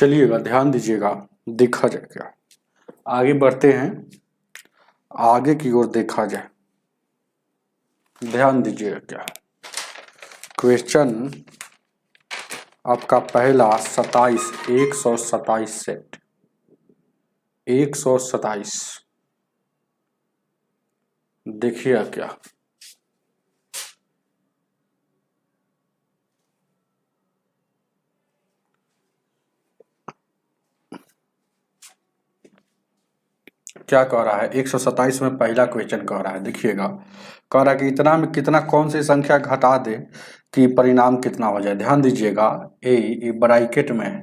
चलिएगा ध्यान दीजिएगा, देखा जाए क्या। आगे बढ़ते हैं, आगे की ओर देखा जाए। ध्यान दीजिएगा क्या क्वेश्चन आपका पहला 27 127 सेट 127 देखिए क्या। क्या कह रहा है 127 में पहला क्वेश्चन कह रहा है, देखिएगा। कह रहा है कि इतना में कितना कौन सी संख्या घटा दे कि परिणाम कितना हो जाए। ध्यान दीजिएगा, ए ब्रैकेट में है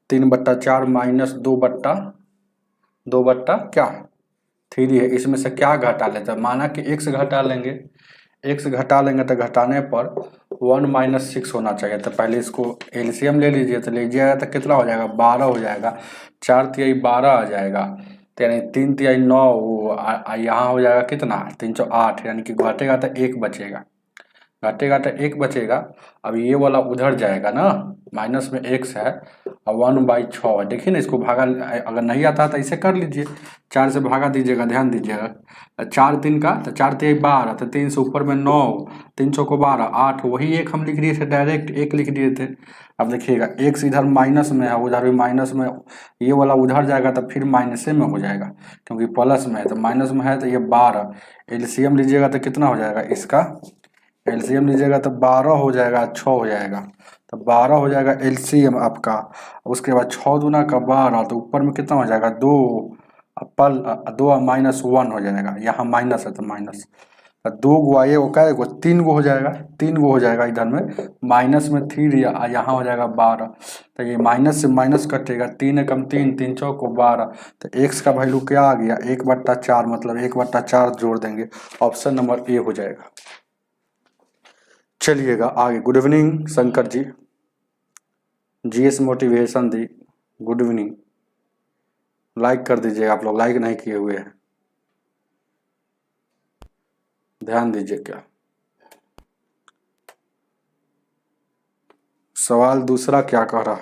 3/4 माइनस 2/2 क्या 3 है। इसमें से क्या घटा लेते हैं, माना कि x घटा लेंगे, x घटा लेंगे तो घटाने पर 1 - 6 होना चाहिए। तो पहले इसको एलसीएम ले लीजिए, तो लीजिएगा तो कितना हो जाएगा 12 हो जाएगा। 4 तिहाई 12 आ जाएगा, तो यानी 3 तिहाई 9 यहाँ हो जाएगा कितना 308, यानी कि घटेगा तो 1 बचेगा, घटेगा तो 1 बचेगा। अब ये वाला उधर जाएगा ना, माइनस में x है और 1/6 है। देखिए ना, इसको भागा अगर नहीं आता तो इसे कर लीजिए, 4 से भागा दीजिएगा। ध्यान दीजिएगा 4 3 का तो 4 तिहाई 12, तो 3 से ऊपर में 9, 3 चौको 12 8, वही 1 हम लिख दिए थे, डायरेक्ट 1 लिख दिए थे। अब देखिएगा x इधर माइनस में है, उधर भी माइनस में, ये वाला उधर जाएगा तो फिर माइनसे में हो जाएगा, क्योंकि प्लस में है तो माइनस में है। तो ये 12 एलसीएम लीजिएगा तो कितना हो जाएगा, इसका एलसीएम लीजिएगा तो 12 हो जाएगा, 6 हो जाएगा। तो 12 हो जाएगा एलसीएम आपका। उसके बाद 6 दूना का 12, तो ऊपर में कितना हो जाएगा 2 2 माइनस 1 हो जाएगा। यहाँ माइनस है तो माइनस, तो 2 गुआ ये क्या है 3 गो हो जाएगा, 3 गो हो जाएगा इधर में, माइनस में 3 यहाँ हो जाएगा 12। तो ये माइनस से माइनस कटेगा, 3 एकम 3, 3 चौको 12। तो x का वैल्यू क्या आ गया 1/4, मतलब 1/4 जोड़ देंगे, ऑप्शन नंबर ए हो जाएगा। चलिएगा आगे। Good evening Shankar ji, GS motivation दी, गुड इवनिंग। लाइक कर दीजिए, आप लोग लाइक नहीं किए हुए हैं, ध्यान दीजिए क्या। सवाल दूसरा क्या कह रहा,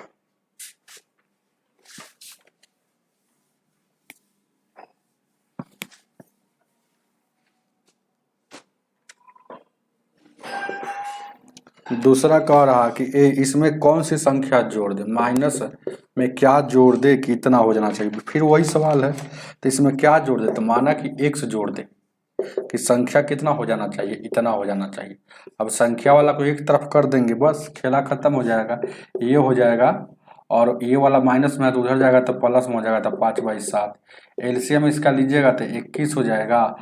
दूसरा कह रहा कि ए इसमें कौन सी संख्या जोड़ दे, माइनस में क्या जोड़ दे कि इतना हो जाना चाहिए। फिर वही सवाल है, तो इसमें क्या जोड़ दे, तो माना कि x जोड़ दे कि संख्या कितना हो जाना चाहिए, इतना हो जाना चाहिए। अब संख्या वाला को एक तरफ कर देंगे, बस खेला खत्म हो जाएगा, ये हो जाएगा। और ये वाला माइनस में है तो उधर जाएगा तो प्लस में हो जाएगा, तो 5/7 एलसीएम इसका लीजिएगा तो 21 हो जाएगा।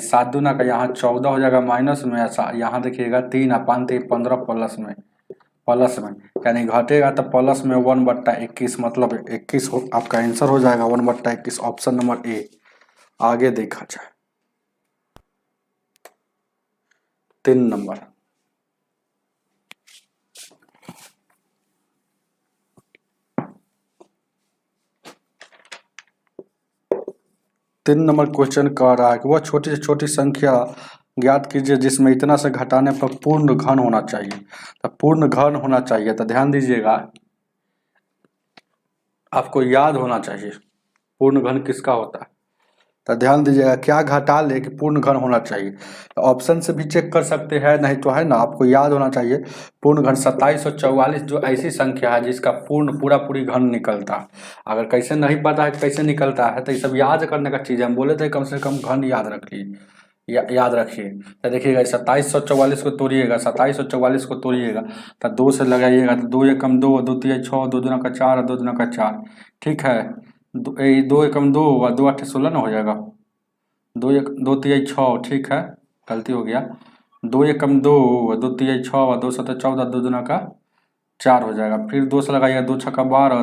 7 दूना का यहाँ 14 हो जाएगा माइनस में, यहाँ देखिएगा 3 और 5 3 15 प्लस में, यानी घटेगा तो प्लस में 1/21, मतलब 21 आपका आंसर हो जाएगा 1/21, ऑप्शन नंबर ए। आगे देखा जाए 3 नंबर। तीन नंबर क्वेश्चन कह रहा है कि वह छोटी से छोटी संख्या ज्ञात कीजिए जिसमें इतना से घटाने पर पूर्ण घन होना चाहिए। तो पूर्ण घन होना चाहिए, तो ध्यान दीजिएगा, आपको याद होना चाहिए पूर्ण घन किसका होता है। तो ध्यान दीजिएगा क्या घटा ले कि पूर्ण घन होना चाहिए। तो ऑप्शन से भी चेक कर सकते हैं, नहीं तो है ना, आपको याद होना चाहिए पूर्ण घन 2744 जो ऐसी संख्या है जिसका पूरा पूरी घन निकलता है। अगर कैसे नहीं पता है कैसे निकलता है, तो ये सब याद करने का चीज़ है। हम बोले थे कम से कम घन याद रखिए, याद रखिए। तो देखिएगा 2744 को तोड़िएगा, 2744 को तोड़िएगा तो 2 से लगाइएगा, तो 2 एकम 2, 2 तिहाई 6, 2 दूना का 4, 2 दूना का 4, ठीक है। 2 एकम 2 और 2 8 16 ना हो जाएगा, 2 तिहाई 6, ठीक है, गलती हो गया। 2 एकम 2, 2 तिहाई 6 और 2 सत्तर 14, 2 दूना का 4 हो जाएगा। फिर 2 से लगाइएगा, 2 छक्का 12,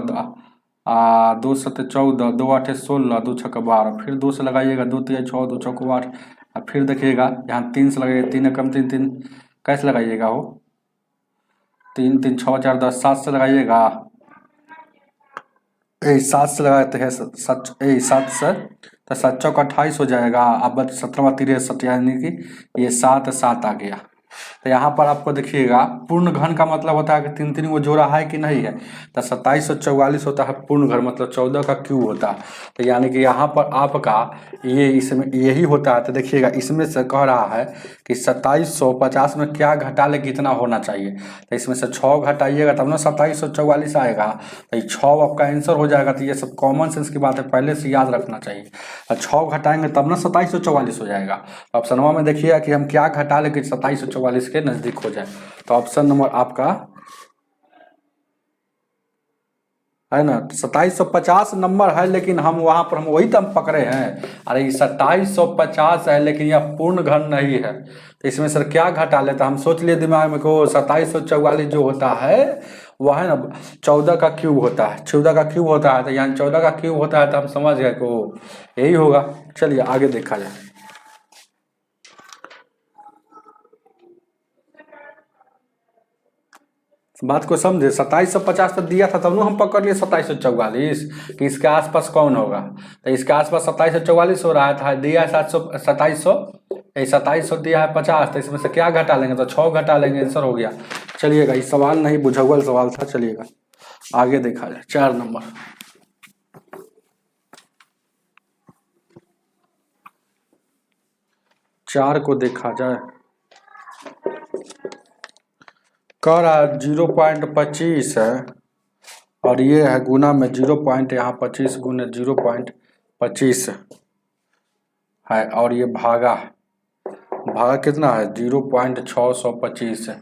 2 सत्तर 14, 2 8 16, 2 छक्का 12, फिर 2 से लगाइएगा, 2 तिहाई 6, 2 चौको 8, और फिर देखिएगा यहाँ 3 से लगाइएगा, 3 एकम 3 3, कैसे लगाइएगा हो, 3 3 6 4 10, 7 से लगाइएगा, 7 से लगाते हैं 7 से, तो 7 चौक 28 हो जाएगा। अब 17 3 यानी कि ये 7 7 आ गया, तो यहाँ पर आपको देखिएगा पूर्ण घन का मतलब होता है कि तीन तीन वो जोड़ा है कि नहीं है, तो 2744 होता है पूर्ण घन, मतलब 14 का क्यूब होता है। तो यानी कि यहाँ पर आपका ये इसमें यही होता है। तो देखिएगा इसमें से कह रहा है कि 2750 में क्या घटा ले कितना होना चाहिए, तो इसमें से 6 घटाइएगा तब ना 2744 आएगा। तो ये 6 आपका आंसर हो जाएगा। तो ये सब कॉमन सेंस की बात है, पहले से याद रखना चाहिए। और 6 घटाएंगे तब ना 2744 हो जाएगा। ऑप्शन में देखिएगा कि हम क्या घटा ले कि 2744 के नजदीक हो जाए। तो ऑप्शन नंबर आपका है ना 2750 नंबर है, लेकिन हम वहां पर हम वही तो हम पकड़े हैं। अरे 2750 है लेकिन यह पूर्ण घन नहीं है, तो इसमें सर क्या घटा लेता, हम सोच लिए दिमाग में को 2744 जो होता है वह है ना 14 का क्यूब होता है, 14 का क्यूब होता है। तो यहाँ 14 का क्यूब होता है, तो हम समझ गए को यही होगा। चलिए आगे देखा जाए। बात को समझे, 2750 पर दिया था तब ना हम पकड़ लिए 2744 कि इसके आसपास कौन होगा। तो इसके आसपास 2744 हो रहा था, दिया है 2700 दिया है 50। तो इसमें से क्या घटा लेंगे, तो 6 घटा लेंगे, आंसर हो गया। चलिएगा इस सवाल नहीं बुझावल सवाल था। चलिएगा आगे देखा जाए 4 नंबर। 4 को देखा जाए, कह रहा है 0.25 है और ये है गुना में 0. यहाँ 25 गुने 0.25 है और ये भागा कितना है 0.625 है।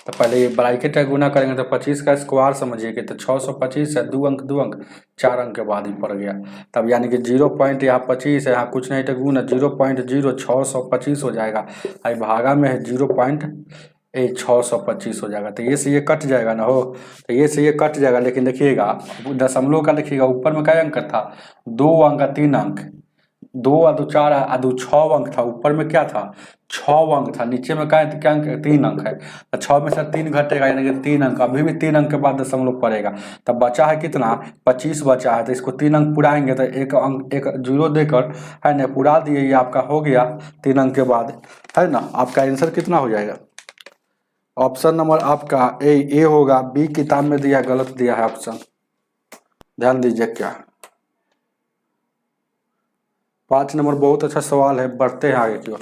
तो पहले ये ब्रैकेट का गुना करेंगे तो 25 का स्क्वायर समझिए कि तो 625 है, 2 अंक 4 अंक के बाद ही पड़ गया। तब यानी कि 0. यहाँ 25 है, यहाँ कुछ नहीं तो गुना 0.0625 हो जाएगा। आई भागा में है 0.625 हो जाएगा। तो ये से ये कट जाएगा ना हो, तो ये से ये कट जाएगा। लेकिन देखिएगा दशमलव का देखिएगा ऊपर में क्या अंक था, 2 अंक 3 अंक, 2 और 2 4 और 2 6 अंक था। ऊपर में क्या था 6 अंक था, नीचे में क्या अंक 3 अंक है। तो 6 में से 3 घटेगा यानी कि 3 अंक, अभी भी 3 अंक के बाद दशमलव पड़ेगा। तब बचा है कितना 25 बचा है। तो इसको 3 अंक पुराएंगे तो एक अंक एक जीरो देकर है ना पुरा दिए, ये आपका हो गया 3 अंक के बाद, है ना। आपका आंसर कितना हो जाएगा, ऑप्शन नंबर आपका ए होगा। बी किताब में दिया गलत दिया है ऑप्शन, ध्यान दीजिए। क्या 5 नंबर बहुत अच्छा सवाल है, बढ़ते हैं आगे की ओर।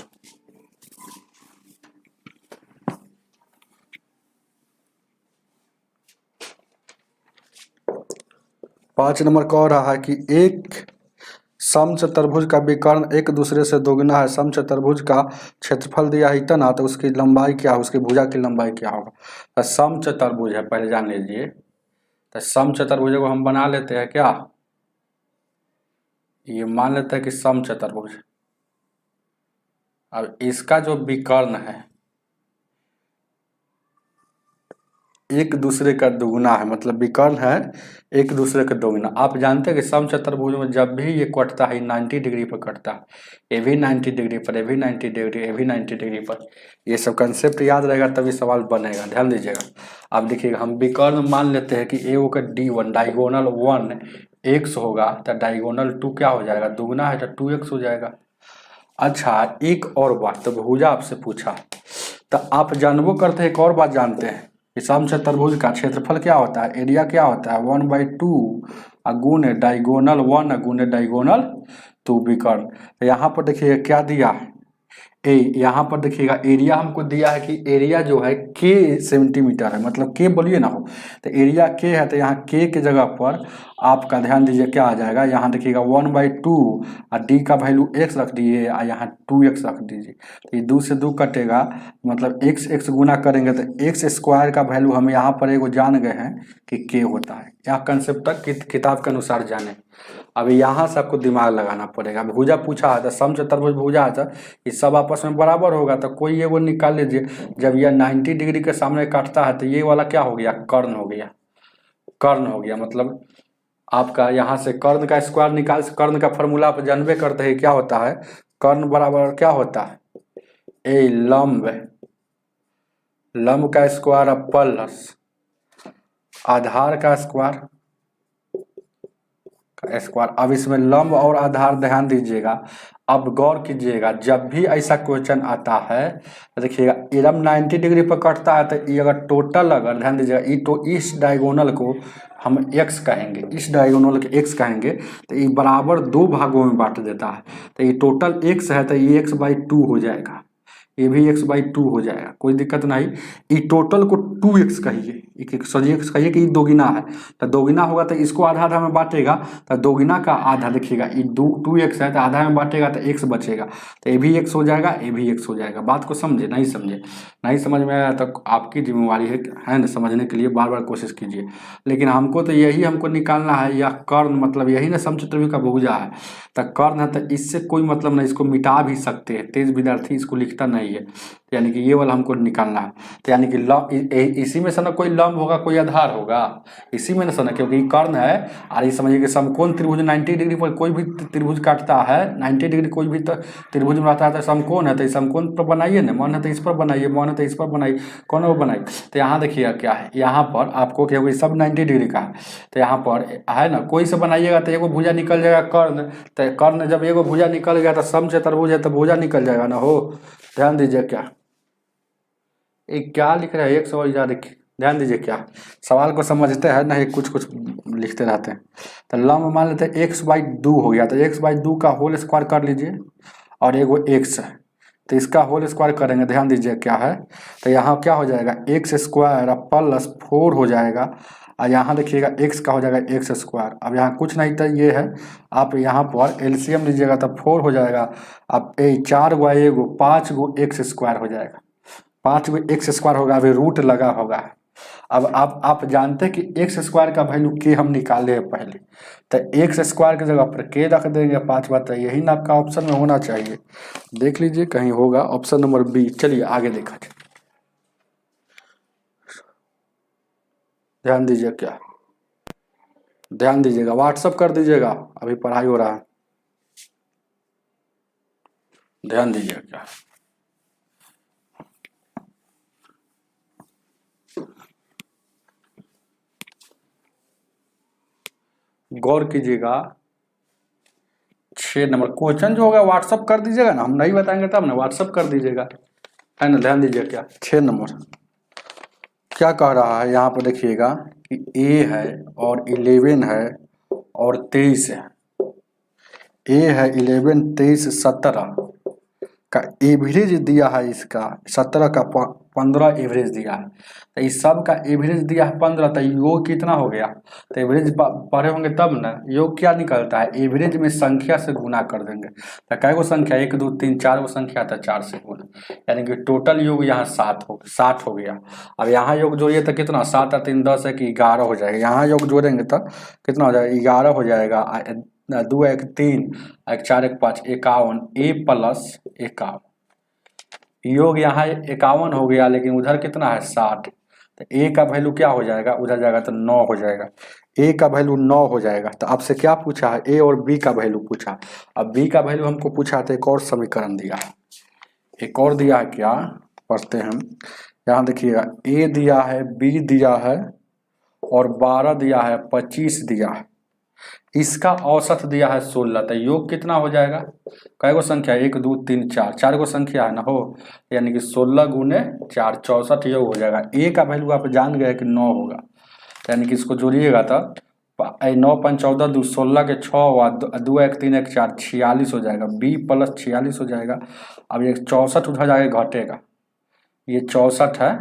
5 नंबर कह रहा है कि एक समचतुर्भुज का विकर्ण एक दूसरे से दोगुना है। समचतुर्भुज का क्षेत्रफल दिया है इतना, तो उसकी लंबाई क्या है, उसकी भुजा की लंबाई क्या होगा। तो समचतुर्भुज है, पहले जान लीजिए। तो समचतुर्भुज को हम बना लेते हैं क्या, ये मान लेते हैं कि समचतुर्भुज। अब इसका जो विकर्ण है एक दूसरे का दोगुना है, मतलब विकर्ण है एक दूसरे का दोगुना। आप जानते हैं कि समचतुर्भुज में जब भी ये कटता है 90 डिग्री पर कटता है, ये भी 90 डिग्री पर, ये भी 90 डिग्री, ये भी 90 डिग्री पर। ये सब कंसेप्ट याद रहेगा तभी सवाल बनेगा, ध्यान दीजिएगा। आप देखिएगा हम विकर्ण मान लेते हैं कि ए का D1 डायगोनल 1 x होगा, तो डायगोनल 2 क्या हो जाएगा, दोगुना है तो 2x हो जाएगा। अच्छा एक और बात, तो भुजा आपसे पूछा, तो आप जानबो करते हैं, एक और बात जानते हैं कि समचतुर्भुज का क्षेत्रफल क्या होता है, एरिया क्या होता है 1/2 गुने डायगोनल 1 गुने डायगोनल 2 विकर्ण। तो यहाँ पर देखिए क्या दिया है ए, यहाँ पर देखिएगा एरिया हमको दिया है कि एरिया जो है के सेंटीमीटर है, मतलब के बोलिए ना हो, तो एरिया के है। तो यहाँ के जगह पर आपका ध्यान दीजिए क्या आ जाएगा, यहाँ देखिएगा 1/2 और डी का वैल्यू x रख दिए और यहाँ 2x रख दीजिए। तो ये 2 से 2 कटेगा, मतलब x गुना करेंगे तो x स्क्वायर का वैल्यू हम यहाँ पर एगो जान गए हैं कि के होता है। यह कंसेप्ट तक किताब के अनुसार जाने। अभी यहाँ से आपको दिमाग लगाना पड़ेगा। भुजा पूछा है तो समचतुर्भुज भुजा है तो ये सब आपस में बराबर होगा, तो कोई एगो निकाल लीजिए। जब यह 90 डिग्री के सामने काटता है तो ये वाला क्या हो गया, कर्ण हो गया, कर्ण हो गया। मतलब आपका यहाँ से कर्ण का स्क्वायर निकाल, कर्ण का फॉर्मूला आप जानबे करते हैं क्या होता है, कर्ण बराबर क्या होता है ए लंब, लंब का स्क्वायर प्लस आधार का स्क्वायर। अब इसमें लंब और आधार ध्यान दीजिएगा, अब गौर कीजिएगा, जब भी ऐसा क्वेश्चन आता है तो देखिएगा एरम 90 डिग्री पर कटता है, तो ये अगर टोटल, अगर ध्यान दीजिएगा, तो इस डायगोनल को हम x कहेंगे, इस डायगोनल के x कहेंगे, तो ये बराबर 2 भागों में बांट देता है, तो ये टोटल x है, तो ये x/2 हो जाएगा, ये भी x/2 हो जाएगा, कोई दिक्कत नहीं। ये टोटल को 2x कहिए, सॉरी x कहिए कि ये दोगुना है, तो दोगुना होगा तो इसको आधा आधा में बांटेगा, तो दोगुना का आधा देखिएगा, ये 2x है तो आधा में बांटेगा तो x बचेगा, तो ये भी x हो जाएगा, ये भी x हो जाएगा। बात को समझे? नहीं समझे? नहीं समझ में आया तो आपकी जिम्मेवारी है ना, समझने के लिए बार बार कोशिश कीजिए। लेकिन हमको तो यही हमको निकालना है, यह कर्ण मतलब यही ना समचतुर्भुज का भुजा है, तो कर्ण है, तो इससे कोई मतलब नहीं, इसको मिटा भी सकते हैं, तेज विद्यार्थी इसको लिखता नहीं है, यानी कि ये वाला हमको निकालना है। तो यानी कि इसी में से ना कोई लंब होगा, कोई आधार होगा, इसी में ना सर, क्योंकि कर्ण है। और ये समझिए कि समकोण त्रिभुज 90 डिग्री पर कोई भी त्रिभुज काटता है, 90 डिग्री कोई भी त्रिभुज में रहता है तो समकोण है, तो समकोण पर बनाइए ना, मन है तो इस पर बनाइए, मन है तो इस पर बनाइए, कौन वो बनाइए। तो यहाँ देखिएगा क्या है, यहाँ पर आपको क्या होगा, सब 90 डिग्री का है, तो यहाँ पर है ना, कोई से बनाइएगा तो एगो भुजा निकल जाएगा कर्ण, तो कर्ण जब एगो भुजा निकल गया तो समचतुर्भुज है तो भुजा निकल जाएगा ना हो। ध्यान दीजिए क्या ये क्या लिख रहा है, एक सवाल याद रखिए, ध्यान दीजिए क्या सवाल को समझते हैं नहीं, कुछ कुछ लिखते रहते हैं। तो लंब मान लेते हैं x/2 हो गया, तो x/2 का होल स्क्वायर कर लीजिए, और एगो x है तो इसका होल स्क्वायर करेंगे, ध्यान दीजिए क्या है, तो यहाँ क्या हो जाएगा x² प्लस 4 हो जाएगा, और यहाँ देखिएगा x का हो जाएगा x²। अब यहाँ कुछ नहीं था, ये है, आप यहाँ पर एलसीएम लीजिएगा तो 4 हो जाएगा, अब 4 गो एगो 5 गो x² हो जाएगा, 5 गो x² होगा, अभी रूट लगा होगा। अब आप जानते हैं कि x² का वैल्यू k हम निकाले हैं पहले, तो x² की जगह पर k रख देंगे 5 बार, तो यही ना आपका ऑप्शन में होना चाहिए, देख लीजिए कहीं होगा ऑप्शन नंबर बी। चलिए आगे देखा जाए, ध्यान दीजिए क्या, ध्यान दीजिएगा, व्हाट्सअप कर दीजिएगा, अभी पढ़ाई हो रहा है, ध्यान दीजिएगा क्या। गौर कीजिएगा, 6 नंबर क्वेश्चन जो होगा व्हाट्सअप कर दीजिएगा ना, हम नहीं बताएंगे तब ना, व्हाट्सअप कर दीजिएगा, है ना। ध्यान दीजिए क्या 6 नंबर क्या कह रहा है, यहाँ पर देखिएगा कि a है और 11 है और 23 है, a है 11 23 17 का एवरेज दिया है, इसका 17 का 15 एवरेज दिया है, तो इस सब का एवरेज दिया है 15, तो योग कितना हो गया, तो एवरेज पढ़े होंगे तब ना, योग क्या निकलता है, एवरेज में संख्या से गुना कर देंगे, तो कै गो संख्या 1 2 3 4 गो संख्या, तो 4 से गुना, यानी कि टोटल योग यहाँ 60 हो गया। अब यहाँ योग जोड़िए तो कितना, 7 और 3 10 है कि 11 हो जाएगा, यहाँ योग जोड़ेंगे तो कितना हो जाएगा, 11 हो जाएगा, 2 1 3 1 4 1 5 51, a प्लस 51, योग यहाँ 51 हो गया, लेकिन उधर कितना है 60, तो a का वैल्यू क्या हो जाएगा, उधर जाएगा तो 9 हो जाएगा, a का वैल्यू 9 हो जाएगा। तो आपसे क्या पूछा है, a और b का वैल्यू पूछा, अब b का वैल्यू हमको पूछा तो एक और समीकरण दिया है, एक और दिया है, क्या पढ़ते हैं हम, यहाँ देखिएगा a दिया है, b दिया है और 12 दिया है, 25 दिया है, इसका औसत दिया है 16, तो योग कितना हो जाएगा, कै गो संख्या 1 2 3 4, 4 गो संख्या है ना हो, यानी कि 16 गुने 4 64 योग हो जाएगा। a का वैल्यू आप जान गए कि 9 होगा, यानी कि इसको जोड़िएगा तो 9 5 14 2 16 के 6 2 1 3 1 4 46 हो जाएगा, b प्लस 46 हो जाएगा। अब ये 64 उधर जाएगा घटेगा, ये 64 है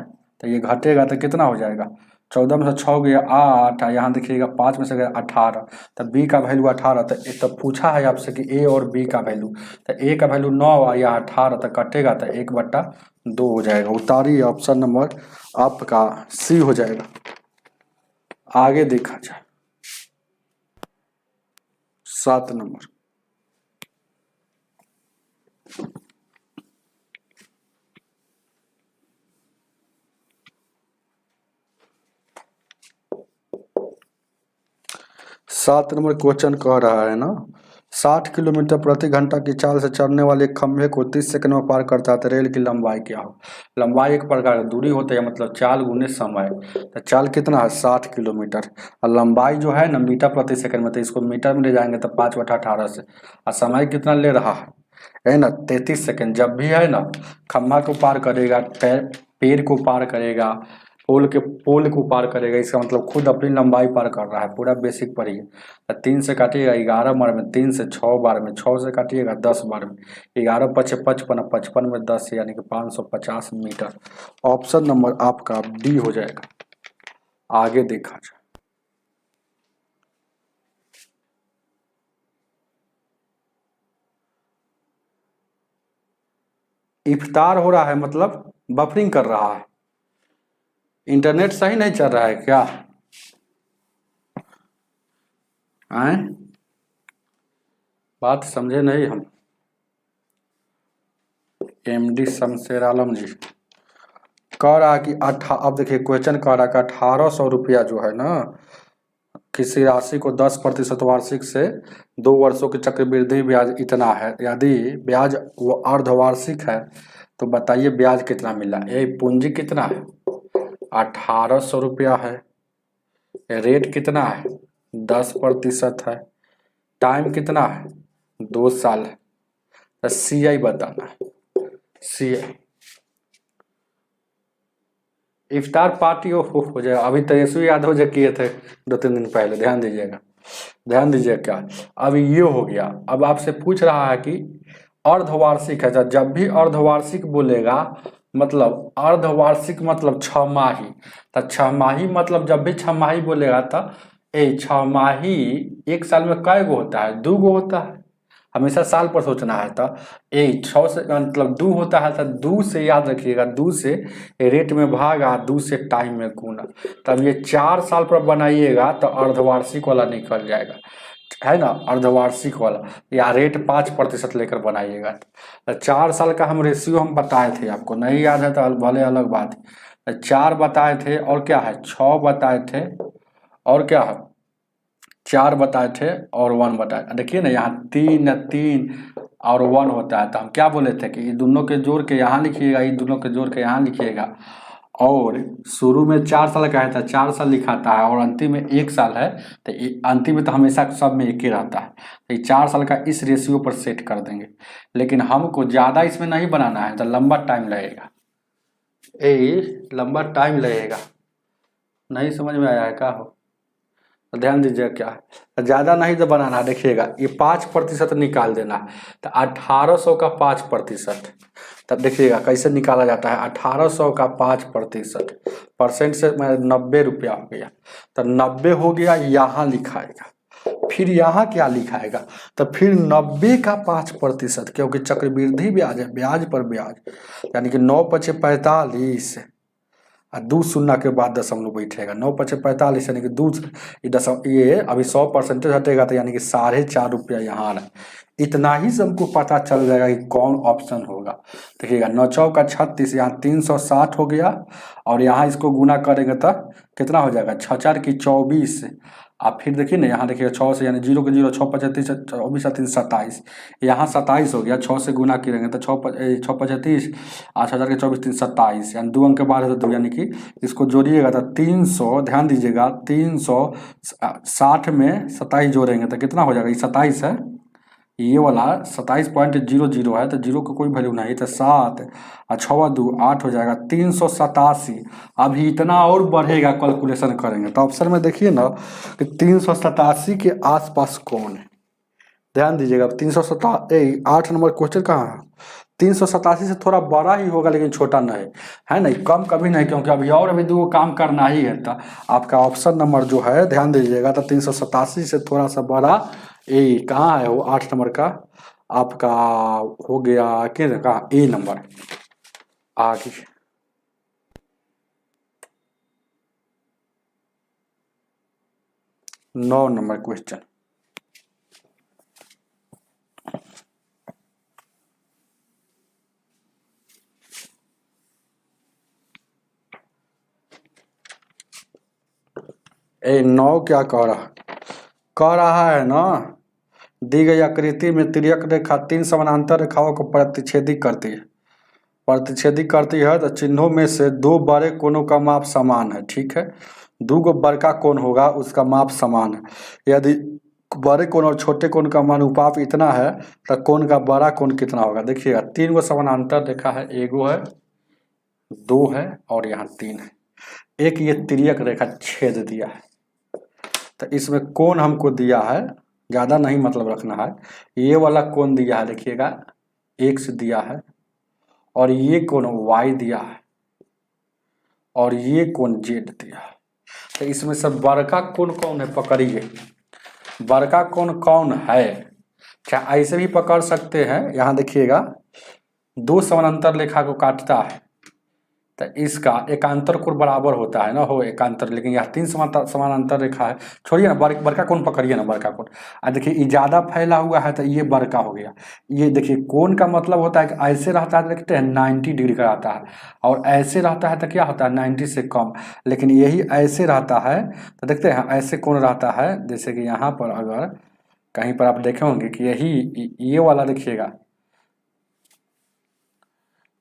तो ये घटेगा तो कितना हो जाएगा, 14 में से 6 गया 8, यहाँ देखिएगा 5 में से गया 18, तो b का वैल्यू 18, तो पूछा है आपसे कि a और b का वैल्यू, तो a का वैल्यू 9 या 18, तो कटेगा तो 1/2 हो जाएगा, उतारिए ऑप्शन नंबर आपका सी हो जाएगा। आगे देखा जाए 7 नंबर, सात नंबर क्वेश्चन कह रहा है ना, 60 किलोमीटर प्रति घंटा की चाल से चलने वाले खंभे को 30 सेकंड में पार करता है, तो रेल की लंबाई क्या हो। लंबाई एक प्रकार की दूरी होती है, मतलब चाल गुने समय, तो चाल कितना है 60 किलोमीटर, और लंबाई जो है ना मीटर प्रति सेकंड में, तो इसको मीटर में ले जाएंगे तो 5/18 से, और समय कितना ले रहा है है ना 33 सेकंड। जब भी है ना खम्भा को पार करेगा, पेड़ को पार करेगा, पोल को पार करेगा, इसका मतलब खुद अपनी लंबाई पार कर रहा है। पूरा बेसिक पढ़िए। 3 से काटिएगा 11 बार में, 3 से 6 बार में, 6 से काटिएगा 10 बार में, 11 पचे 55, 55 में 10 यानी कि 550 मीटर। ऑप्शन नंबर आपका डी हो जाएगा। आगे देखा जाए, इफ्तार हो रहा है मतलब बफरिंग कर रहा है। इंटरनेट सही नहीं चल रहा है क्या? आए बात समझे नहीं हम। एमडी शमशेर आलम जी कह रहा कि अब देखिए क्वेश्चन कह रहा कि 1800 रुपया जो है ना, किसी राशि को 10% वार्षिक से 2 वर्षों की चक्रवृद्धि ब्याज इतना है। यदि ब्याज वो अर्धवार्षिक है तो बताइए ब्याज कितना मिला। ये पूंजी कितना है? 1800 रुपया है। रेट कितना है? 10% है। टाइम कितना है? 2 साल है। तो CI बताना है। CI इफ्तार पार्टी हो जाएगा। अभी तो यीशु यादव जो किए थे 2-3 दिन पहले, ध्यान दीजिएगा, ध्यान दीजिए। क्या अभी ये हो गया। अब आपसे पूछ रहा है कि अर्धवार्षिक है। जब भी अर्धवार्षिक बोलेगा मतलब अर्धवार्षिक मतलब 6 माही। तो 6 माही मतलब जब भी 6 माही बोलेगा तो 6 माही एक साल में कै गो होता है? 2 गो होता है। हमेशा साल पर सोचना है। तो 6 से मतलब 2 होता है तो 2 से याद रखिएगा, 2 से रेट में भागा, 2 से टाइम में गुना। तब ये 4 साल पर बनाइएगा तो अर्धवार्षिक वाला निकल जाएगा, है ना, अर्धवार्षिक वाला। या रेट 5% लेकर बनाइएगा। तो 4 साल का हम रेशियो हम बताए थे, आपको नहीं याद है तो भले अलग बात है। 4 बताए थे और क्या है 6 बताए थे और क्या है 4 बताए थे और 1 बताए। देखिए ना यहाँ 3 और 1 होता है। तो हम क्या बोले थे कि ये दोनों के जोड़ के यहाँ लिखिएगा, ये दोनों के जोड़ के यहाँ लिखिएगा। और शुरू में 4 साल का है तो 4 साल लिखाता है, और अंतिम में 1 साल है तो अंतिम में तो हमेशा सब में एक ही रहता है। तो ये 4 साल का इस रेशियो पर सेट कर देंगे। लेकिन हमको ज़्यादा इसमें नहीं बनाना है तो लंबा टाइम लगेगा। लंबा टाइम लगेगा। नहीं समझ में आया है क्या हो? तो ध्यान दीजिए क्या है, ज़्यादा नहीं तो बनाना। देखिएगा ये 5% निकाल देना। तो 1800 का 5%। तब देखिएगा कैसे निकाला जाता है। 1800 का 5% परसेंट से 90 रुपया हो गया। तो 90 हो गया, यहाँ लिखाएगा। फिर यहाँ क्या लिखाएगा? तो फिर 90 का 5%, क्योंकि चक्रवृद्धि ब्याज है, ब्याज पर ब्याज, यानी कि 9 पचे 45 और 2 शून्य के बाद दशमलव बैठेगा। 9 पचे 45 यानी कि 2 ये अभी 100% हटेगा तो यानी कि 4.5 रुपया यहाँ है। इतना ही से हमको पता चल जाएगा कि कौन ऑप्शन होगा। देखिएगा 9 चौका 36, यहाँ 360 हो गया, और यहाँ इसको गुना करेंगे तो कितना हो जाएगा 6 4 की 24। आप फिर देखिए ना यहाँ देखिएगा 6 से यानी 0 के 0, 6 5 30 24 3 27, यहाँ 27 हो गया। 6 से गुना करेंगे तो 6 5 30, 8 हजार के 24 3 27, यानी 2 अंक के बाद है तो 2, यानी कि इसको जोड़िएगा तो 300। ध्यान दीजिएगा 360 में 27 जोड़ेंगे तो कितना हो जाएगा? ये 27 है, ये वाला 27.00 है तो 0 का कोई वैल्यू नहीं। तो 7 और 6 2 8 हो जाएगा 387। अभी इतना और बढ़ेगा, कैलकुलेशन करेंगे तो ऑप्शन में देखिए ना कि 387 के आसपास कौन है। ध्यान दीजिएगा 387, 8 नंबर क्वेश्चन कहाँ है? 387 से थोड़ा बड़ा ही होगा लेकिन छोटा नहीं है, नहीं कम कभी नहीं, क्योंकि अभी और अभी 2 काम करना ही है। तो आपका ऑप्शन नंबर जो है ध्यान दीजिएगा तो 387 से थोड़ा सा बड़ा कहाँ है वो 8 नंबर का आपका हो गया कि कहाँ ए नंबर। आगे 9 नंबर क्वेश्चन। ए 9 क्या कह रहा है ना, दी गई आकृति में तिर्यक रेखा 3 समानांतर रेखाओं को प्रतिच्छेदित करती है तो चिन्हों में से 2 बड़े कोणों का माप समान है। ठीक है, 2 बड़का कोण होगा उसका माप समान है। यदि बड़े कोण और छोटे कोण का अनुपात इतना है तो कोण का बड़ा कोण कितना होगा। देखिएगा 3 गो समानांतर रेखा है, एगो है, 2 है और यहाँ 3 है। एक ये तिर्यक रेखा छेद दिया है, तो इसमें कोण हमको दिया है, ज़्यादा नहीं मतलब रखना है। ये वाला कोण दिया है, देखिएगा x दिया है, और ये कोण y दिया है, और ये कोण z दिया है। तो इसमें से बड़का कोण कौन है, पकड़िए बड़का कोण कौन है। क्या ऐसे भी पकड़ सकते हैं, यहाँ देखिएगा 2 समानांतर रेखा को काटता है तो इसका एकांतर कोण बराबर होता है ना, हो एकांतर, लेकिन यहाँ 3 समानांतर रेखा है। छोड़िए ना, बड़का कोण पकड़िए ना, बड़का कोण। देखिए ये ज़्यादा फैला हुआ है तो ये बड़का हो गया। ये देखिए कोण का मतलब होता है कि ऐसे रहता है, देखते हैं 90 डिग्री का रहता है, और ऐसे रहता है तो क्या होता है 90 से कम। लेकिन यही ऐसे रहता है तो देखते हैं ऐसे कोण रहता है, जैसे कि यहाँ पर अगर कहीं पर आप देखे होंगे कि यही ये वाला देखिएगा,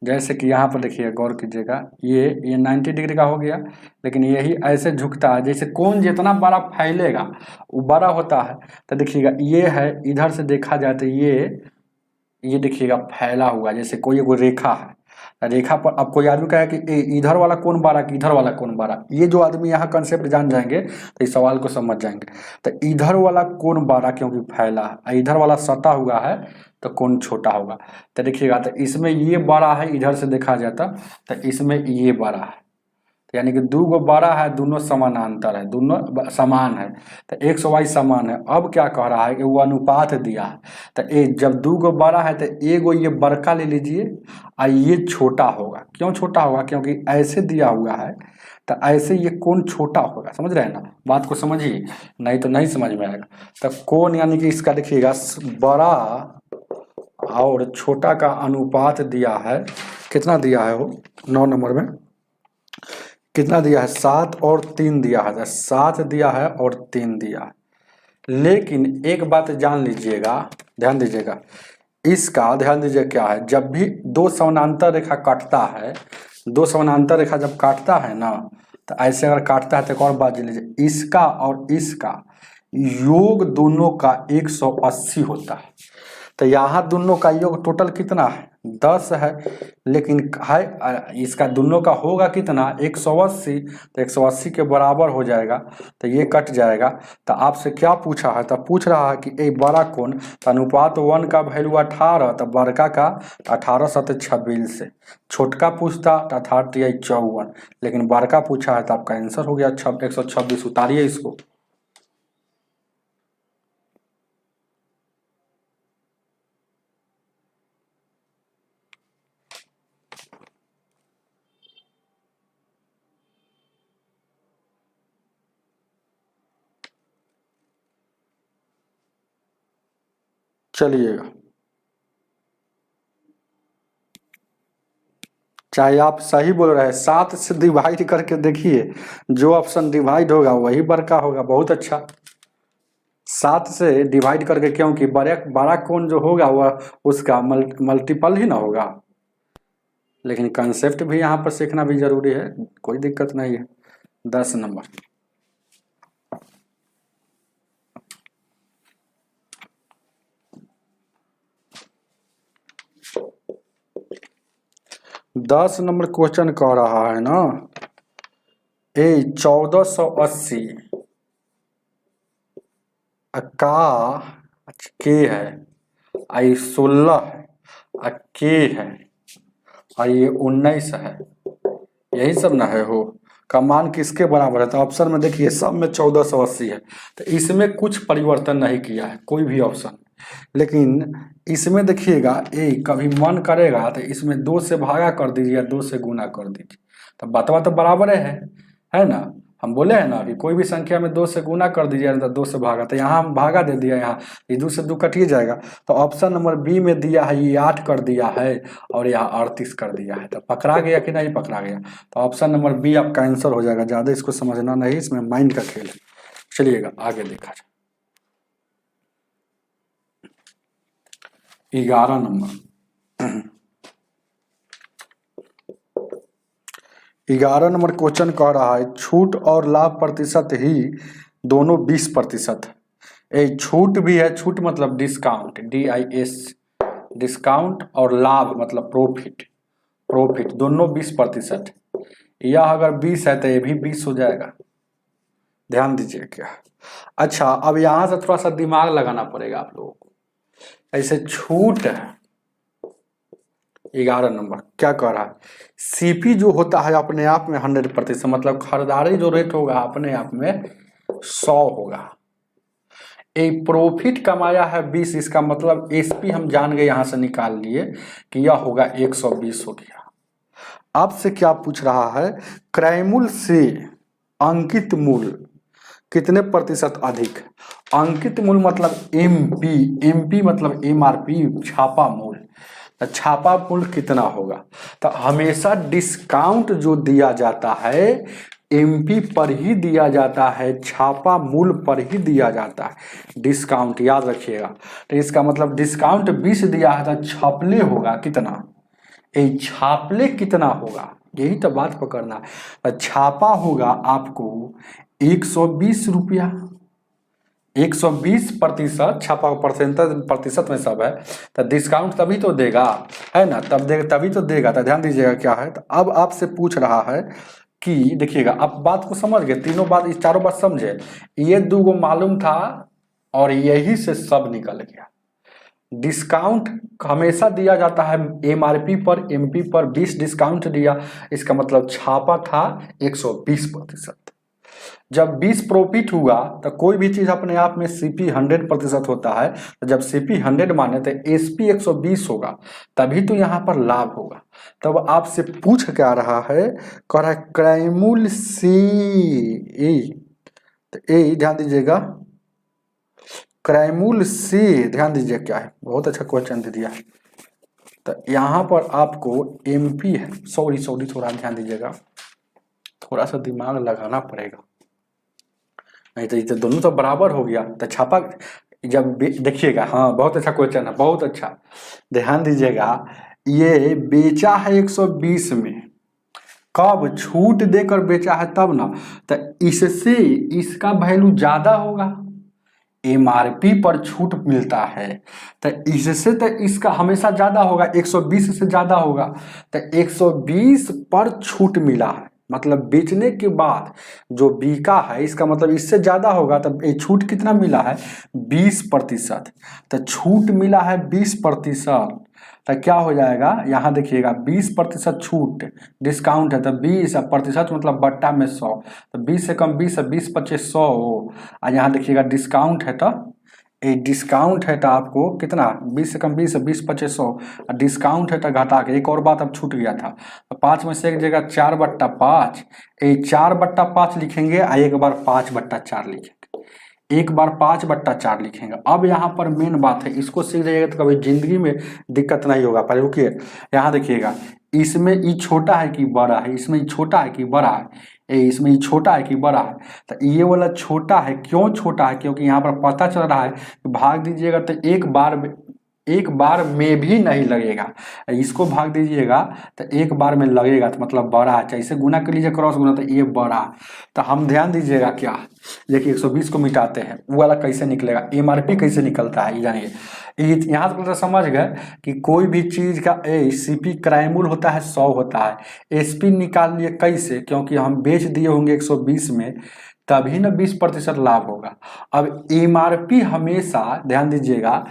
जैसे कि यहाँ पर देखिए गौर कीजिएगा, ये 90 डिग्री का हो गया, लेकिन यही ऐसे झुकता है। जैसे कोण जितना बड़ा फैलेगा वो बड़ा होता है। तो देखिएगा ये है, इधर से देखा जाए तो ये देखिएगा फैला हुआ, जैसे कोई एगो रेखा है, रेखा पर अब कोई आदमी कहे कि इधर वाला कोण बड़ा कि इधर वाला कोण बड़ा, ये जो आदमी यहाँ कंसेप्ट जान जाएंगे तो इस सवाल को समझ जाएंगे। तो इधर वाला कोण बड़ा क्योंकि फैला है, इधर वाला सटा हुआ है तो कोण छोटा होगा। तो देखिएगा तो इसमें ये बड़ा है, इधर से देखा जाता तो इसमें ये बड़ा है, तो यानी कि 2 गो बड़ा है, दोनों समानांतर है, दोनों समान है, तो x y समान है। अब क्या कह रहा है कि वो अनुपात दिया है, तो जब 2 गो बड़ा है तो एगो ये बड़का ले लीजिए और ये छोटा होगा। क्यों छोटा होगा, क्योंकि ऐसे दिया हुआ है तो ऐसे ये कोण छोटा होगा। समझ रहे हैं ना, बात को समझिए, नहीं तो नहीं समझ में आएगा। तो कोण यानी कि इसका देखिएगा बड़ा और छोटा का अनुपात दिया है, कितना दिया है वो 9 नंबर में कितना दिया है, 7 और 3 दिया है, 7 दिया है और 3 दिया है। लेकिन एक बात जान लीजिएगा, ध्यान दीजिएगा, इसका ध्यान दीजिए क्या है, जब भी 2 समानांतर रेखा काटता है, 2 समानांतर रेखा जब काटता है ना, तो ऐसे अगर काटता है तो एक और बात जान लीजिए, इसका और इसका योग दोनों का 180 होता है। तो यहाँ दोनों का योग टोटल कितना है, 10 है, लेकिन है इसका दोनों का होगा कितना 180, तो 180 के बराबर हो जाएगा, तो ये कट जाएगा। तो आपसे क्या पूछा है, तो पूछ रहा है कि ए बड़ा कोण, तो अनुपात 1 का वैल्यू 18, तो बड़का का 18 7 26 से, छोटका पूछता तो 18 54, लेकिन बड़का पूछा है तो आपका आंसर हो गया 126। उतारिए इसको। चलिएगा, चाहे आप सही बोल रहे हैं, 7 से डिवाइड करके देखिए, जो ऑप्शन डिवाइड होगा वही बड़का होगा। बहुत अच्छा, 7 से डिवाइड करके, क्योंकि बड़ा कोण जो होगा वह उसका मल्टीपल ही ना होगा। लेकिन कंसेप्ट भी यहाँ पर सीखना भी जरूरी है, कोई दिक्कत नहीं है। 10 नंबर, दस नंबर क्वेश्चन कह रहा है ना, 1480 का के है, आई 16 है, के है, और ये 19 है, यही सब ना है हो का मान किसके बराबर है। तो ऑप्शन में देखिए सब में 1480 है, तो इसमें कुछ परिवर्तन नहीं किया है कोई भी ऑप्शन। लेकिन इसमें देखिएगा कभी मन करेगा तो इसमें 2 से भागा कर दीजिए, 2 से गुना कर दीजिए, तो बात तो बराबर है ना। हम बोले हैं ना कि कोई भी संख्या में 2 से गुना कर दीजिए तो 2 से भागा, तो यहाँ हम भागा दे दिया, यहाँ ये 2 से 2 कटिए जाएगा। तो ऑप्शन नंबर बी में दिया है ये 8 कर दिया है और यहाँ 38 कर दिया है, तो पकड़ा गया कि नहीं पकड़ा गया। तो ऑप्शन नंबर बी आपका आंसर हो जाएगा। ज़्यादा इसको समझना नहीं, इसमें माइंड का खेल है। चलिएगा आगे देखा जाए। 11 नंबर, 11 नंबर क्वेश्चन कह रहा है छूट और लाभ प्रतिशत ही दोनों 20% है, ये छूट भी है, छूट मतलब डिस्काउंट, DIS, डिस्काउंट, और लाभ मतलब प्रॉफिट, प्रॉफिट दोनों 20%। यह अगर 20 है तो ये भी 20 हो जाएगा, ध्यान दीजिए क्या। अच्छा, अब यहां से थोड़ा सा दिमाग लगाना पड़ेगा आप लोगों को। ऐसे छूट है 11 नंबर क्या कह रहा है, CP जो होता है अपने आप में 100%, मतलब खरीदारी जो रेट होगा अपने आप में 100 होगा। एक प्रॉफिट कमाया है 20, इसका मतलब SP हम जान गए, यहां से निकाल लिए कि यह होगा 120 हो गया। आपसे क्या पूछ रहा है, क्रय मूल्य से अंकित मूल्य कितने प्रतिशत अधिक। अंकित मूल्य मतलब MP, MP मतलब MRP, छापा मूल्य। तो छापा मूल्य कितना होगा, तो हमेशा डिस्काउंट जो दिया जाता है MP पर ही दिया जाता है, छापा मूल्य पर ही दिया जाता है डिस्काउंट, याद रखिएगा। तो इसका मतलब डिस्काउंट 20 दिया है तो छापले होगा कितना, ये छापले कितना होगा, यही तो बात पकड़ना है। छापा होगा आपको 120 रुपया, 120%, छापा प्रतिशत में सब है, तो डिस्काउंट तभी तो देगा, है ना, तब देगा तभी तो देगा। तो ध्यान दीजिएगा क्या है। तो अब आपसे पूछ रहा है कि देखिएगा, आप बात को समझ गए, तीनों बात, इस चारों बात समझे, ये दो गो मालूम था और यही से सब निकल गया। डिस्काउंट हमेशा दिया जाता है MRP पर, MP पर 20 डिस्काउंट दिया, इसका मतलब छापा था 120%। जब 20 प्रॉफिट हुआ तो कोई भी चीज अपने आप में CP 100% होता है, तो जब CP 100 माने तो SP 120 होगा, तभी तो यहाँ पर लाभ होगा। तब आपसे पूछ क्या रहा है, कह रहा है क्रय मूल्य से, तो ध्यान दीजिएगा, क्रय मूल्य से ध्यान दीजिए क्या है, बहुत अच्छा क्वेश्चन दे दिया है। तो यहाँ पर आपको MP है, सॉरी थोड़ा ध्यान दीजिएगा, थोड़ा सा दिमाग लगाना पड़ेगा, नहीं तो ये दोनों तो बराबर हो गया। तो छापा जब देखिएगा, हाँ बहुत अच्छा क्वेश्चन है, बहुत अच्छा, ध्यान दीजिएगा। ये बेचा है 120 में, कब छूट देकर बेचा है तब ना, तो इससे इसका वैल्यू ज्यादा होगा, MRP पर छूट मिलता है, तो इससे तो इसका हमेशा ज्यादा होगा, 120 से ज्यादा होगा। तो 120 पर छूट मिला है, मतलब बेचने के बाद जो बिका है, इसका मतलब इससे ज्यादा होगा। तो ये छूट कितना मिला है, 20%। तो छूट मिला है 20%, तो क्या हो जाएगा, यहाँ देखिएगा 20% छूट, डिस्काउंट है तो 20% मतलब बट्टा में 100, तो 20 से कम 20 है, 20 25 100 हो। और यहाँ देखिएगा डिस्काउंट है, तो ये डिस्काउंट है तो आपको कितना, 20 से कम 20 है, 20 25 100, डिस्काउंट है तो घटा के, एक और बात अब छूट गया था, तो 5 में से एक जगह 4/5, ये 4/5 लिखेंगे, और एक बार 5/4 लिखेंगे, एक बार 5/4 लिखेंगे। अब यहाँ पर मेन बात है, इसको सीख जाइएगा तो कभी जिंदगी में दिक्कत नहीं होगा। पर रुकिए, यहाँ देखिएगा, इसमें ई छोटा है कि बड़ा है, इसमें ई छोटा है कि बड़ा है, इसमें ई छोटा है कि बड़ा है, तो ये वाला छोटा है। क्यों छोटा है, क्योंकि यहाँ पर पता चल रहा है, भाग दीजिएगा तो एक बार में भी नहीं लगेगा, इसको भाग दीजिएगा तो एक बार में लगेगा, तो मतलब बड़ा है। चाहे इसे गुना कर लीजिए, क्रॉस गुना, तो ये बड़ा। तो हम ध्यान दीजिएगा क्या, देखिए 120 को मिटाते हैं, वो वाला कैसे निकलेगा, MRP कैसे निकलता है ये जानिए। यहाँ तक तो समझ गए कि कोई भी चीज का CP क्रय मूल्य होता है 100 होता है, SP निकाल लिए कैसे, क्योंकि हम बेच दिए होंगे 120 में, तभी ना 20% लाभ होगा। अब MRP हमेशा ध्यान दीजिएगा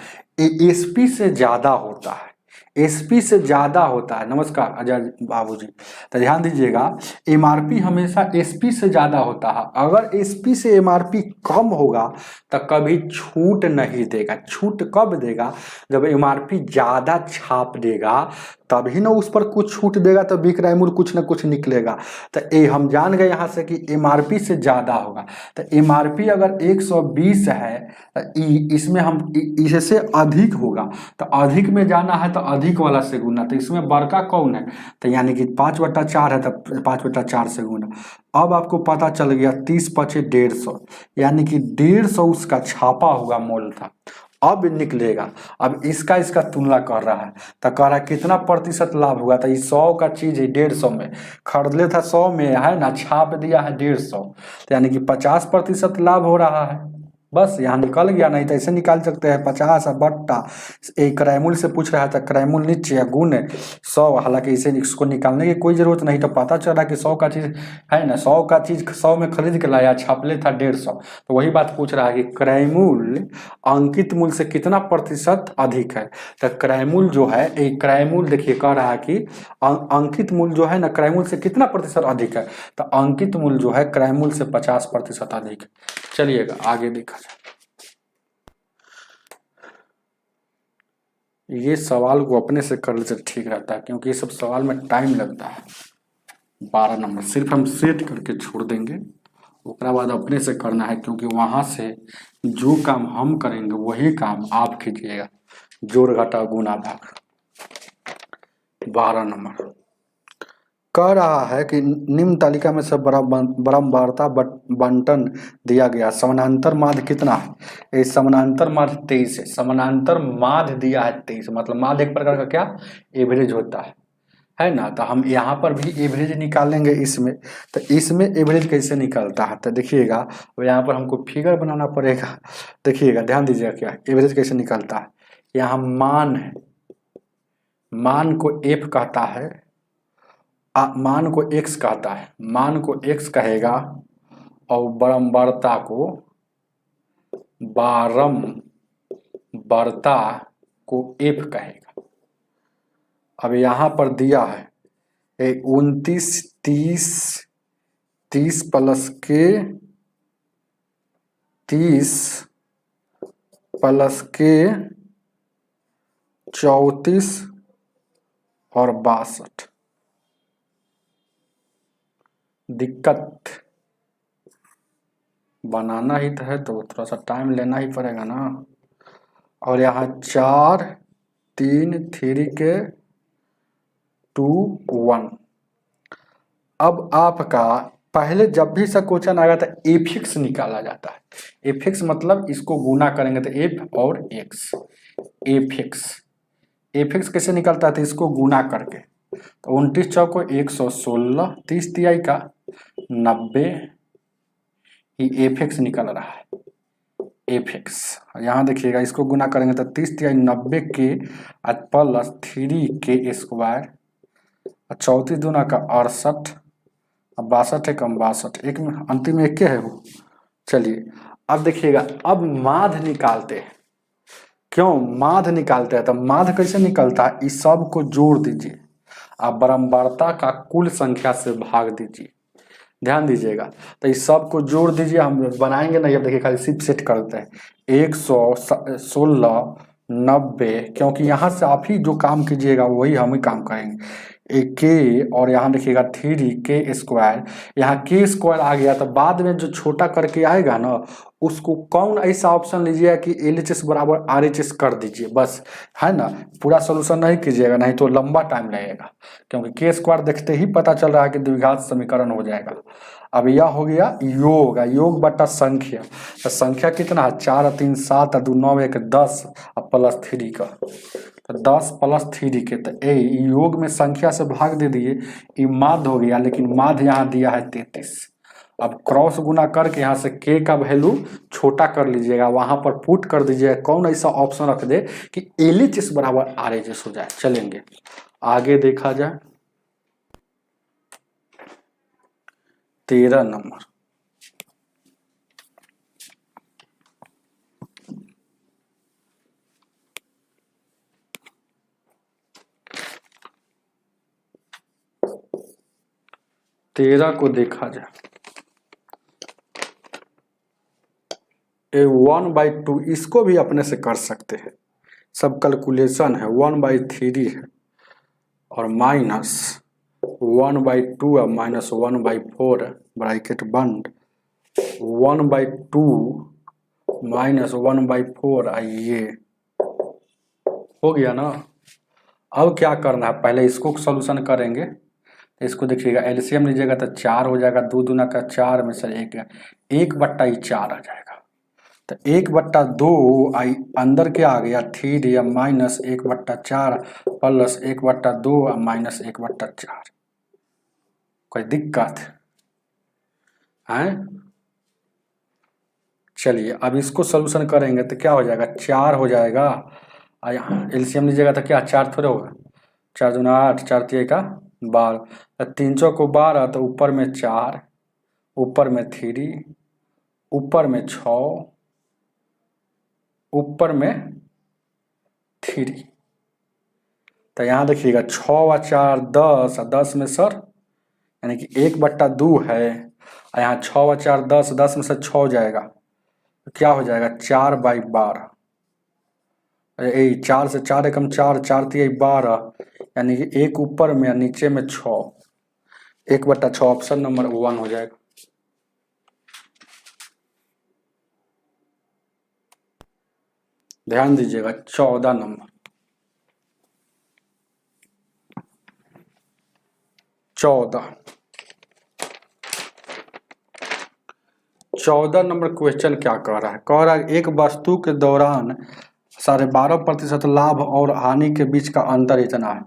SP से ज्यादा होता है, SP से ज्यादा होता है। नमस्कार अजय बाबूजी, तो ध्यान दीजिएगा, MRP हमेशा SP से ज्यादा होता है। अगर SP से MRP कम होगा तो कभी छूट नहीं देगा। छूट कब देगा, जब MRP ज्यादा छाप देगा, तभी ना उस पर कुछ छूट देगा, तो विक्रय मूल्य कुछ ना कुछ निकलेगा। तो ये हम जान गए यहाँ से कि MRP से ज्यादा होगा। तो MRP अगर 120 है, इसमें हम इससे अधिक होगा, तो अधिक में जाना है तो अधिक वाला से गुना, तो इसमें बड़का कौन है, तो यानी कि 5/4 है, तो 5/4 से गुना। अब आपको पता चल गया 30 पचे 150, यानी कि 150 उसका छापा हुआ मोल था। अब निकलेगा, अब इसका तुलना कर रहा है, तो कह रहा है कितना प्रतिशत लाभ हुआ, तो ये 100 का चीज है 150 में खरीद ले था, 100 में है ना, छाप दिया है 150, तो यानी कि 50% लाभ हो रहा है। बस यहाँ निकल गया, नहीं तो ऐसे निकाल सकते हैं 50 बट्टा एक क्रैमूल से पूछ रहा था, क्रैमूल नीचे या गुण 100, हालांकि इसे इसको निकालने की कोई जरूरत नहीं, तो पता चला कि 100 का चीज़ है ना, 100 का चीज़ 100 में खरीद के लाया, छापले था 150, तो वही बात पूछ रहा है कि क्रैमूल अंकित मूल्य से कितना प्रतिशत अधिक है। तो क्रैमूल जो है, एक क्रैमूल देखिए कह रहा है कि अंकित मूल्य जो है ना क्रैमूल से कितना प्रतिशत अधिक है, तो अंकित मूल्य जो है क्रैमूल से 50% अधिक है। चलिएगा आगे देखा जाए। ये सवाल को अपने से करने से ठीक रहता है, क्योंकि ये सब सवाल में टाइम लगता है। 12 नंबर सिर्फ हम सेट करके छोड़ देंगे, उसके बाद अपने से करना है, क्योंकि वहां से जो काम हम करेंगे वही काम आप कीजिएगा, जोड़ घटा गुना भाग। 12 नंबर कह रहा है कि निम्न तालिका में से बराबरता बंटन दिया गया, समानांतर माध्य कितना है। ये समानांतर माध्य 23 है, समानांतर माध्य दिया है 23, मतलब माध्य एक प्रकार का क्या एवरेज होता है ना। तो हम यहाँ पर भी एवरेज निकालेंगे इसमें, तो इसमें एवरेज कैसे निकलता है, तो देखिएगा यहाँ पर हमको फिगर बनाना पड़ेगा। देखिएगा ध्यान दीजिएगा क्या एवरेज कैसे निकलता है। यहाँ मान है, मान को एफ कहता है, मान को x कहता है, मान को x कहेगा और बारंबारता को f कहेगा। अब यहाँ पर दिया है 29 30 30 प्लस के 30 प्लस के 34 और 62। दिक्कत बनाना ही है तो थोड़ा सा टाइम लेना ही पड़ेगा ना। और यहाँ 4 3 3 के 2 1। अब आपका पहले जब भी सा क्वेश्चन आएगा तो एफिक्स निकाला जाता है। एफिक्स मतलब इसको गुना करेंगे तो एफ और एक्स, एफिक्स। एफिक्स कैसे निकलता है, तो इसको गुना करके, तो 29 चौको 116, 30 तिहाई का 90, ये एफिक्स निकल रहा है। एफिक्स यहाँ देखिएगा, इसको गुना करेंगे तो 30 तिहाई 90 के प्लस 3 के स्क्वायर, 34 दूना का 68, 62 कम 62, एक में अंतिम में एक है वो। चलिए अब देखिएगा, अब माध्य निकालते हैं। क्यों माध्य निकालते हैं, तो माध्य कैसे निकलता है, इस सब को जोड़ दीजिए, आप बारंबारता का कुल संख्या से भाग दीजिए। ध्यान दीजिएगा, तो इस सब को जोड़ दीजिए, हम बनाएंगे नहीं। अब देखिए खाली सिर्फ सेट करते हैं 116 90, क्योंकि यहाँ से आप ही जो काम कीजिएगा वही हम ही काम करेंगे। एक के और यहाँ देखिएगा 3 के स्क्वायर, यहाँ के स्क्वायर आ गया, तो बाद में जो छोटा करके आएगा ना उसको कौन ऐसा ऑप्शन लीजिएगा कि LHS बराबर RHS कर दीजिए, बस है ना। पूरा सोल्यूशन नहीं कीजिएगा, नहीं तो लंबा टाइम लगेगा, क्योंकि के स्क्वायर देखते ही पता चल रहा है कि द्विघात समीकरण हो जाएगा। अब यह हो गया योग, योग बटा संख्या, तो संख्या कितना है 4 और 3 7 और 2 9 1 10 और प्लस 3 का, तो 10 प्लस 3 के, तो योग में संख्या से भाग दे दिए, ये माध्य हो गया, लेकिन माध्य यहाँ दिया है 33। अब क्रॉस गुना करके यहाँ से के का वैल्यू छोटा कर लीजिएगा, वहां पर पुट कर दीजिएगा, कौन ऐसा ऑप्शन रख दे कि LHS बराबर RHS हो जाए। चलेंगे आगे देखा जाए। 13 नंबर, को देखा जाए। 1/2 इसको भी अपने से कर सकते हैं, सब कैलकुलेशन है। 1/3 है और माइनस 1/2 और माइनस 1/4 ब्रैकेट बंद, 1/2 माइनस 1/4 ये हो गया ना। अब क्या करना है, पहले इसको सोल्यूशन करेंगे। इसको देखिएगा एलसीएम लीजिएगा तो 4 हो जाएगा, 2 दूना का 4 में से 1/4 आ जाएगा, तो 1/2 आई अंदर क्या आ गया 3 या माइनस 1/4 प्लस 1/2 और माइनस 1/4। कोई दिक्कत है, चलिए अब इसको सोल्यूशन करेंगे तो क्या हो जाएगा, 4 हो जाएगा। और यहाँ एलसीएम लीजिएगा तो क्या 4 थोड़ा होगा, 4 दूना 8, 4 तिया का 12, 3 चौको 12, तो ऊपर में 4, ऊपर में 3, ऊपर में 6, ऊपर में 3। तो यहाँ देखिएगा 6 व 4 10, और 10 में सर यानी कि 1/2 है। और यहाँ 6 व 4 10, 10 में से 6 हो जाएगा तो क्या हो जाएगा 4/12। यही 4 से 4 एकम 4, 4 तिया 12, यानी कि 1 ऊपर में नीचे में 6, 1/6 ऑप्शन नंबर 1 हो जाएगा। ध्यान दीजिएगा 14 नंबर, 14 नंबर क्वेश्चन क्या कह रहा है, कह रहा है एक वस्तु के दौरान 12.5% लाभ और हानि के बीच का अंतर इतना है।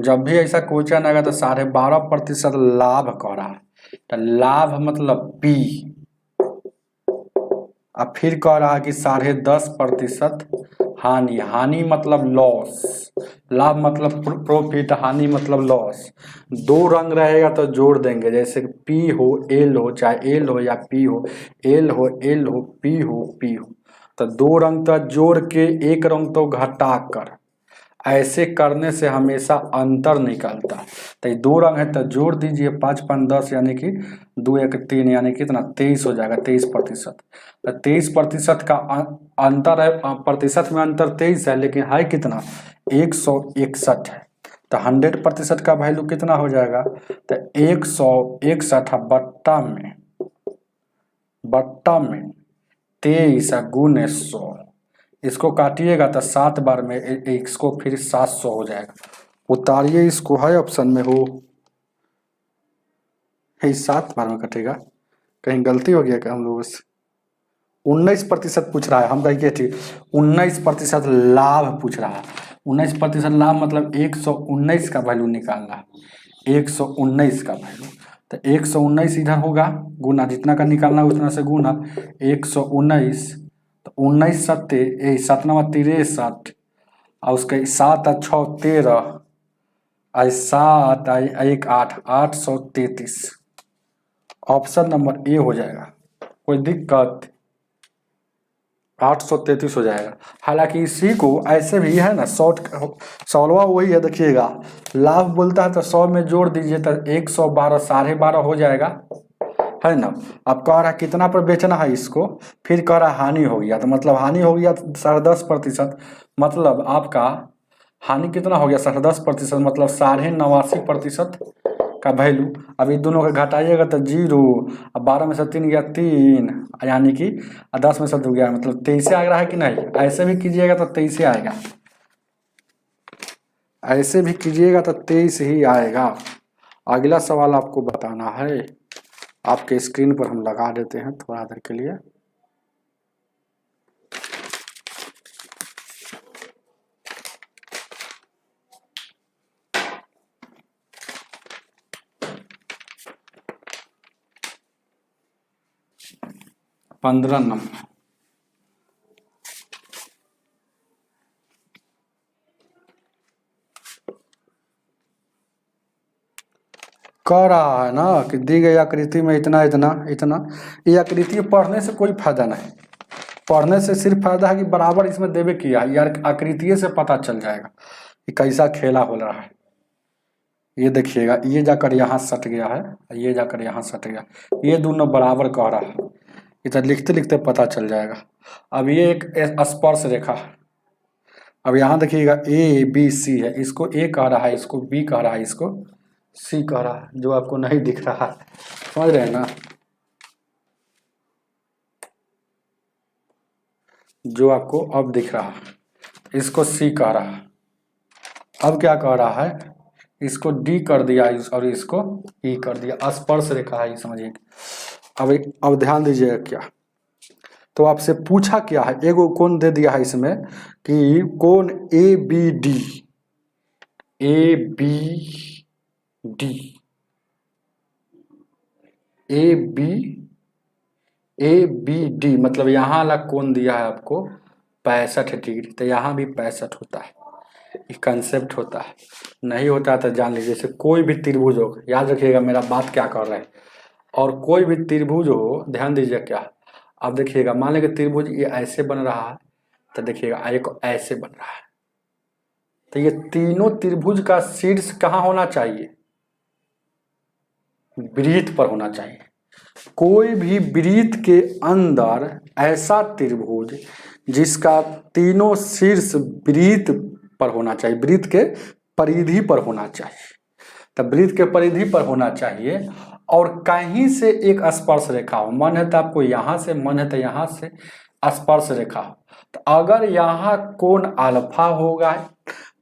जब भी ऐसा क्वेश्चन आएगा तो 12.5% लाभ कह रहा है, तो लाभ मतलब P, अब फिर कह रहा है कि 10.5% हानि, हानि मतलब लॉस, लाभ मतलब प्रॉफिट, हानि मतलब लॉस। दो रंग रहेगा तो जोड़ देंगे, जैसे पी हो एल हो, चाहे एल हो या पी हो, एल हो एल हो, पी हो पी हो, तो दो रंग तो जोड़ के एक रंग तो घटा कर, ऐसे करने से हमेशा अंतर निकलता। तो ये दो रंग है तो जोड़ दीजिए, 5 5 10 यानी कि 2 1 3 यानी कि कितना 23 हो जाएगा, 23%। तो 23% का अंतर है, प्रतिशत में अंतर 23 है, लेकिन है कितना 161 है। तो 100% का वैल्यू कितना हो जाएगा, तो 161 बट्टा में 23 गुने 100, इसको काटिएगा तो 7 बार में इसको फिर 700 हो जाएगा। उतारिए इसको, है ऑप्शन में हो, 7 बार में कटेगा, कहीं गलती हो गया क्या हम लोगों से। 19% पूछ रहा है, हम कहेंगे ठीक 19% लाभ पूछ रहा है। 19% लाभ मतलब 119 का वैल्यू निकालना, 119 का वैल्यू, तो 119 इधर होगा गुना, जितना का निकालना है उतना से गुना 119, तो 19 सत्ते 7 और उसके 7 और 6 13, आई 7 आई 1 8, 833 ऑप्शन नंबर ए हो जाएगा। कोई दिक्कत, 833 हो जाएगा। हालांकि इसी को ऐसे भी है ना, शॉर्ट सॉल्वा वही है, देखिएगा लाभ बोलता है तो 100 में जोड़ दीजिए तो 112 12.5 हो जाएगा, है ना। अब कह रहा है कितना पर बेचना है इसको, फिर कह रहा है हानि हो गया, तो मतलब हानि हो गया 10.5%, मतलब आपका हानि कितना हो गया 10.5%, मतलब 89.5% का वैल्यू। अभी दोनों का घटाइएगा तो 0, अब 12 में से 3 गया 3, यानी कि 10 में से 2 गया, मतलब 23 आ रहा है कि नहीं। ऐसे भी कीजिएगा तो 23 आएगा, ऐसे भी कीजिएगा तो 23 ही आएगा। अगला सवाल आपको बताना है, आपके स्क्रीन पर हम लगा देते हैं थोड़ा देर के लिए। पंद्रह नंबर, कह रहा है ना कि दी गई आकृति में इतना इतना इतना, ये आकृति पढ़ने से कोई फायदा नहीं, पढ़ने से सिर्फ फायदा है कि बराबर इसमें देवे किया, यार आकृति से पता चल जाएगा कि कैसा खेला हो रहा है। ये देखिएगा, ये जाकर यहाँ सट गया है, ये जाकर यहाँ सट गया, ये दोनों बराबर कह रहा है, इधर लिखते लिखते पता चल जाएगा। अब ये एक स्पर्श रेखा है, अब यहाँ देखिएगा ए बी सी है, इसको ए कह रहा है, इसको बी कह रहा है, इसको सी कह रहा है, जो आपको नहीं दिख रहा है, समझ रहे हैं ना, जो आपको अब दिख रहा है इसको सी कह रहा है। अब क्या कह रहा है, इसको डी कर दिया और इसको ई कर दिया, स्पर्श रेखा है, समझिए। अब ध्यान दीजिएगा क्या, तो आपसे पूछा क्या है, एगो कोण दे दिया है इसमें कि कोण A B D, A B D, A B ABD मतलब यहाँ वाला कोण दिया है आपको 65 डिग्री, तो यहाँ भी 65 होता है, ये कंसेप्ट होता है। नहीं होता है तो जान लीजिए, जैसे कोई भी त्रिभुज हो, याद रखिएगा मेरा बात क्या कर रहे हैं, और कोई भी त्रिभुज हो, ध्यान दीजिए क्या, अब देखिएगा मान लीजिए त्रिभुज ये ऐसे बन रहा है, तो देखिएगा एक ऐसे बन रहा है, तो ये तीनों त्रिभुज का शीर्ष कहाँ होना चाहिए, वृत्त पर होना चाहिए। कोई भी वृत्त के अंदर ऐसा त्रिभुज जिसका तीनों शीर्ष वृत्त पर होना चाहिए, वृत्त के परिधि पर होना चाहिए, तो वृत्त के परिधि पर होना चाहिए, और कहीं से एक स्पर्श रेखा हो, मन है तो आपको यहाँ से, मन है तो यहाँ से स्पर्श रेखा हो, तो अगर यहाँ कोण अल्फा होगा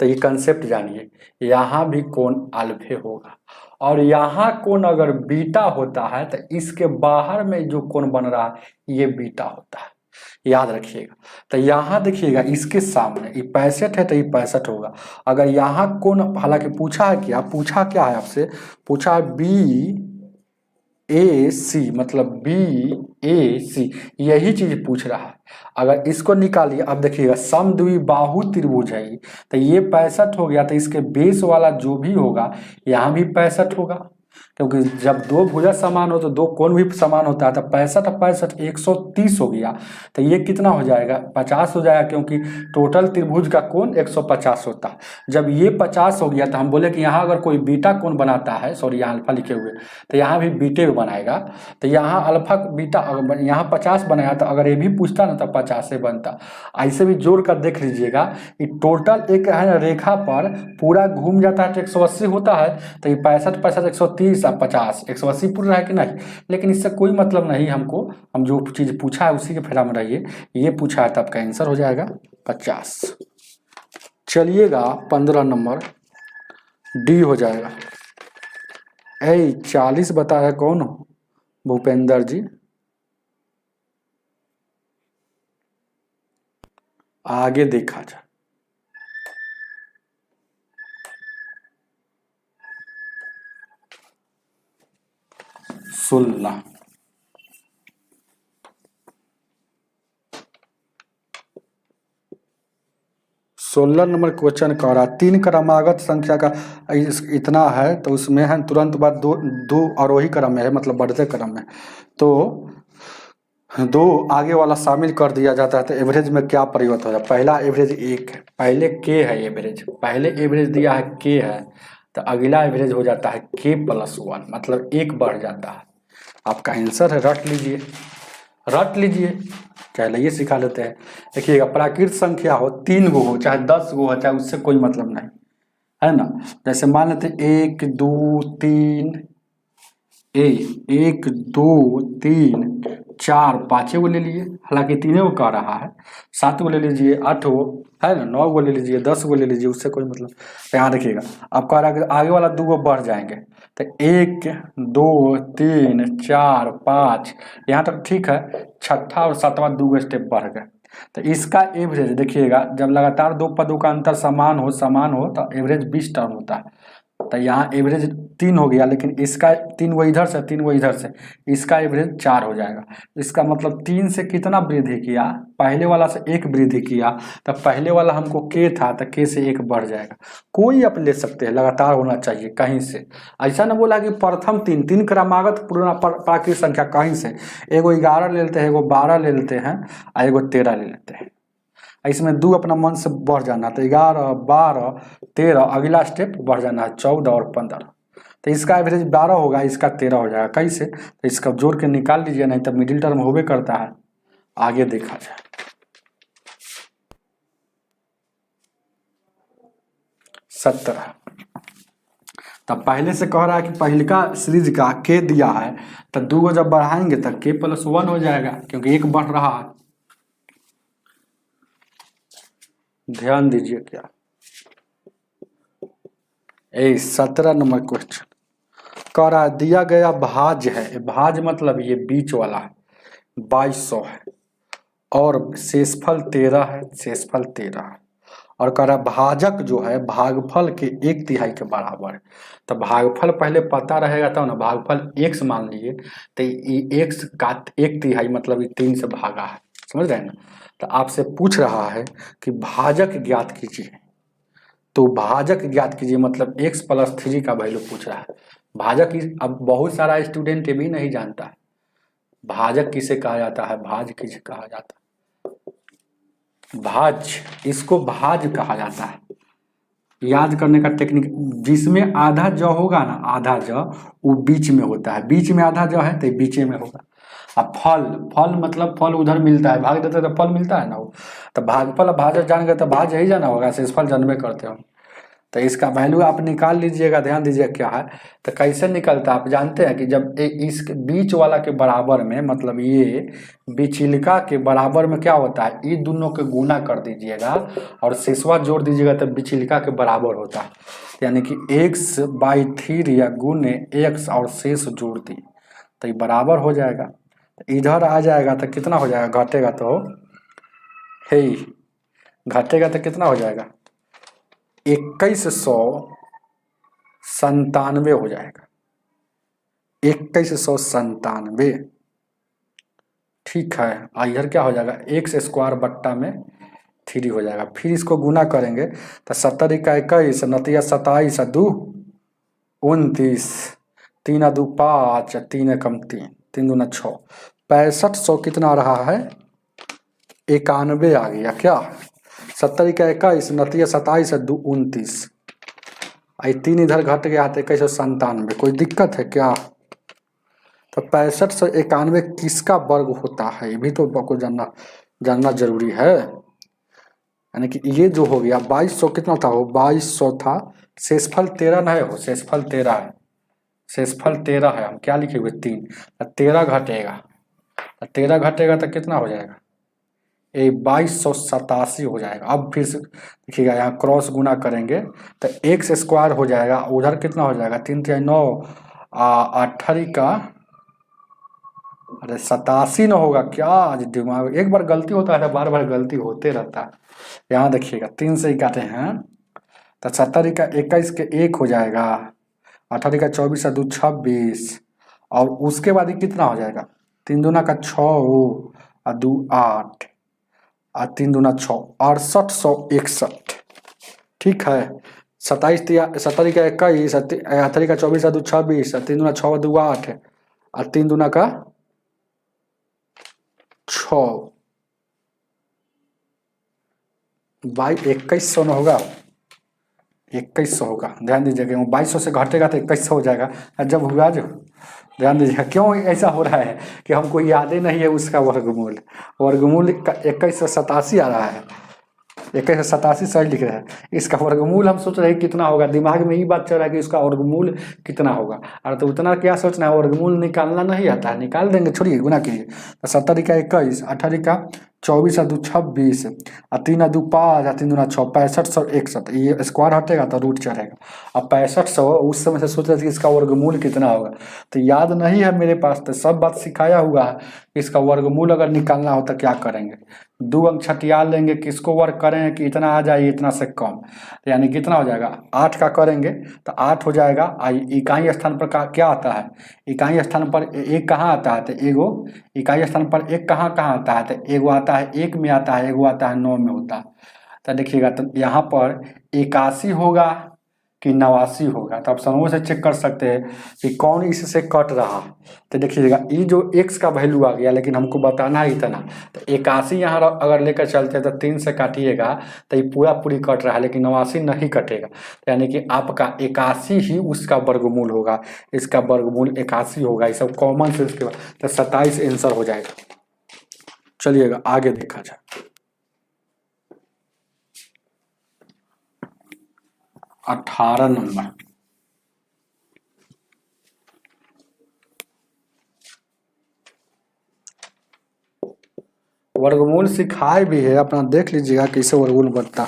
तो ये कंसेप्ट जानिए, यहाँ भी कोण अल्फे होगा, और यहाँ कोण अगर बीटा होता है तो इसके बाहर में जो कोण बन रहा है ये बीटा होता है, याद रखिएगा। तो यहाँ देखिएगा इसके सामने ये 65 है तो ये 65 होगा। अगर यहाँ कोण, हालांकि पूछा है क्या, पूछा क्या है आपसे, पूछा है BAC मतलब BAC, यही चीज पूछ रहा है। अगर इसको निकालिए, अब देखिएगा समद्विबाहु त्रिभुज है, तो ये 65 हो गया, तो इसके बेस वाला जो भी होगा यहाँ भी 65 होगा, क्योंकि जब दो भुजा समान हो तो दो कोण भी समान होता है, तो 65 और 65 130 हो गया, तो ये कितना हो जाएगा, 50 हो जाएगा, क्योंकि टोटल त्रिभुज का कोण 150 होता है। जब ये 50 हो गया तो हम बोले कि यहाँ अगर कोई बीटा कोण बनाता है, सॉरी यहाँ अल्फा लिखे हुए, तो यहाँ भी बीटे बनाएगा, तो यहाँ अल्फा बीटा यहाँ 50 बनाया, तो अगर ये भी पूछता ना तो 50 से बनता। ऐसे भी जोड़ कर देख लीजिएगा, ये टोटल एक है रेखा पर पूरा घूम जाता है तो 180 होता है, तो ये 65 65 130 50 180 पूरा है कि नहीं, लेकिन इससे कोई मतलब नहीं हमको, हम जो चीज़ पूछा है उसी के फेरा में रहिए, ये पूछा है तो आपका आंसर हो जाएगा 50। चलिएगा 15 नंबर डी हो जाएगा। 40 बताया कौन, भूपेंद्र जी, आगे देखा जाए। 16 नंबर क्वेश्चन कह रहा, 3 क्रमागत संख्या का इतना है, तो उसमें है तुरंत बाद दो आरोही क्रम में है, मतलब बढ़ते क्रम में, तो 2 आगे वाला शामिल कर दिया जाता है, तो एवरेज में क्या परिवर्तन हो जाए। पहला एवरेज 1 है, पहले k है एवरेज, पहले एवरेज दिया है k है, तो अगला एवरेज हो जाता है k+1, मतलब 1 बढ़ जाता है। आपका आंसर है, रट लीजिए, रट लीजिए, चलिए सिखा लेते हैं। देखिएगा प्राकृत संख्या हो, 3 गो हो, चाहे 10 गो हो, चाहे उससे कोई मतलब नहीं है ना। जैसे मान लेते 1 2 3 1 2 3 4 5 गो ले लिए, हालांकि 3 गो कह रहा है, 7 गो ले लीजिए, 8 गो है ना, 9 गो ले लीजिए, 10 गो ले लीजिए, उससे कोई मतलब। तो यहाँ देखिएगा अब कह रहा है कि आगे वाला 2 गो बढ़ जाएंगे, तो 1 2 3 4 5 यहाँ तक ठीक है, छठा और सातवां 2 गो स्टेप बढ़ गए, तो इसका एवरेज देखिएगा, जब लगातार 2 पदों का अंतर समान हो तो एवरेज 20 टर्म होता है, तो यहाँ एवरेज 3 हो गया, लेकिन इसका 3 वो इधर से 3 वो इधर से, इसका एवरेज 4 हो जाएगा। इसका मतलब 3 से कितना वृद्धि किया, पहले वाला से 1 वृद्धि किया, तो पहले वाला हमको k था, तो k से 1 बढ़ जाएगा। कोई आप ले सकते हैं, लगातार होना चाहिए कहीं से, ऐसा ना बोला कि प्रथम 3 क्रमागत पूर्ण प्राकृत संख्या कहीं से, एगो 11 ले लेते हैं, एगो 12 ले लेते हैं, और एगो 13 ले लेते हैं, इसमें 2 अपना मन से बढ़ जाना, तो 11 12 13 अगला स्टेप बढ़ जाना है 14 और 15, तो इसका एवरेज 12 होगा, इसका 13 हो जाएगा। कैसे, तो इसका जोड़ के निकाल लीजिए, नहीं तो मिडिल टर्म होबे करता है। आगे देखा जाए 17, तब पहले से कह रहा है कि पहले का सीरीज का k दिया है, तो 2 को जब बढ़ाएंगे तो k+1 हो जाएगा, क्योंकि 1 बढ़ रहा है। ध्यान दीजिए क्या, 17 नंबर क्वेश्चन कह रहा है, दिया गया भाज्य है, भाज्य मतलब ये बीच वाला है, 2200 है, और शेषफल 13 है, शेषफल 13 है, और कह रहा भाजक जो है भागफल के 1/3 के बराबर है। तो भागफल पहले पता रहेगा तब ना, भागफल x मान लीजिए तो ये x का 1/3 मतलब ये 3 से भागा है, समझ रहे हैं ना। तो आपसे पूछ रहा है कि भाजक ज्ञात कीजिए, तो भाजक ज्ञात कीजिए मतलब x + 3 का वैल्यू पूछ रहा है। भाजक अब बहुत सारा स्टूडेंट ये भी नहीं जानता है भाजक किसे कहा जाता है, भाज किसे कहा जाता है। भाज, इसको भाज कहा जाता है। याद करने का टेक्निक, जिसमें आधा ज होगा ना, आधा ज वो बीच में होता है, बीच में आधा ज है तो बीच में होगा। अब फल, फल मतलब फल उधर मिलता है, भाग देते तो फल मिलता है ना वो, तो भागफल भाजक जान गए तो भाज यही जाना होगा, शेषफल जानबे करते हो। तो इसका वैल्यू आप निकाल लीजिएगा, ध्यान दीजिए क्या है। तो कैसे निकलता है आप जानते हैं कि जब इस बीच वाला के बराबर में, मतलब ये बिचलिका के बराबर में क्या होता है, ये दोनों के गुना कर दीजिएगा और शेषवा जोड़ दीजिएगा तब बिचलिका के बराबर होता है। यानी कि x/3 या गुने x और शेष जोड़ दी तो ये बराबर हो जाएगा। इधर आ जाएगा तो कितना हो जाएगा, घटेगा तो है, घटेगा तो कितना हो जाएगा 2197 हो जाएगा, 2197। ठीक है, इधर क्या हो जाएगा x² / 3 हो जाएगा। फिर इसको गुना करेंगे तो 70 × 21, 29 × 27, 2 29, 3 × 2 5, 3 × 3, 3 दूना 6, 6500 कितना रहा है 91 आ गया क्या। 70 × 21, 29 × 27, 2 29, 3 इधर घट गया तो 2197। कोई दिक्कत है क्या। तो 6591 किसका वर्ग होता है, ये भी तो आपको जानना जरूरी है। यानी कि ये जो हो गया 2200 कितना था, वो 2200 था, शेषफल 13 नहीं हो, शेषफल 13 है, शेषफल 13 है, हम क्या लिखे हुए 3, 13 घटेगा, 13 घटेगा तो कितना हो जाएगा ये 2287 हो जाएगा। अब फिर से देखिएगा यहाँ क्रॉस गुना करेंगे तो x² हो जाएगा, उधर कितना हो जाएगा 3 × 9, 18 का, अरे 87 न होगा क्या, आज दिमाग एक बार गलती होता है, बार बार गलती होते रहता है। यहाँ देखिएगा 3 से ही काटे हैं तो 70 का 21 के 1 हो जाएगा, 18 का 24, 2 26, और उसके बाद ही कितना हो जाएगा 3 दूना का 6 और 2 8 और 3 दूना 6, 6861। ठीक है, 70 का 21, 18 का 24, 2 26, 3 दूना 6 2 8 और 3 दूना का 6, 2100 न होगा, 2100 होगा। ध्यान दीजिएगा 2200 से घटेगा तो 2100 हो जाएगा। जब हुआ जो ध्यान दीजिएगा क्यों ऐसा हो रहा है कि हमको याद ही नहीं है उसका वर्गमूल, वर्गमूल 2187 आ रहा है, 2187 सही लिख रहे हैं, इसका वर्गमूल हम सोच रहे हैं कितना होगा, दिमाग में ये बात चल रहा है कि इसका वर्गमूल कितना होगा। अरे तो उतना क्या सोचना है, वर्गमूल निकालना नहीं आता है, निकाल देंगे, छोड़िए गुना कीजिए। तो 70 का 21, 18 का 24, 2 26 और 3 2 5 और 3 दूना 6, 6561, ये स्क्वायर हटेगा तो रूट चढ़ेगा। अब 6500 उस समय से सोच रहे थे कि इसका वर्गमूल कितना होगा, तो याद नहीं है मेरे पास, तो सब बात सिखाया हुआ है। इसका वर्गमूल अगर निकालना हो तो क्या करेंगे, 2 अंक छटिया लेंगे, किसको वर्ग करें कि इतना आ जाए इतना से कम, यानी कितना हो जाएगा 8 का करेंगे तो 8 हो जाएगा। इकाई स्थान पर क्या आता है, इकाई स्थान पर एक कहाँ आता है, तो एगो इकाई स्थान पर एक कहाँ आता है, तो एगो आता है 1 में आता है, एगो आता है 9 में होता है। तो देखिएगा तो यहाँ पर 81 होगा कि 89 होगा, तो आप समूह से चेक कर सकते हैं कि कौन इससे कट रहा। तो देखिएगा ये जो x का वैल्यू आ गया, लेकिन हमको बताना है इतना, तो 81 यहाँ अगर लेकर चलते हैं तो 3 से काटिएगा तो ये पूरी कट रहा है, लेकिन 89 नहीं कटेगा, यानी कि आपका 81 ही उसका वर्गमूल होगा, इसका वर्गमूल 81 होगा। ये सब कॉमन सेंस के बाद तो 27 आंसर हो जाएगा। चलिएगा आगे देखा जाए। 18 नंबर, वर्गमूल सिखाए भी है, अपना देख लीजिएगा कैसे वर्गमूल बनता।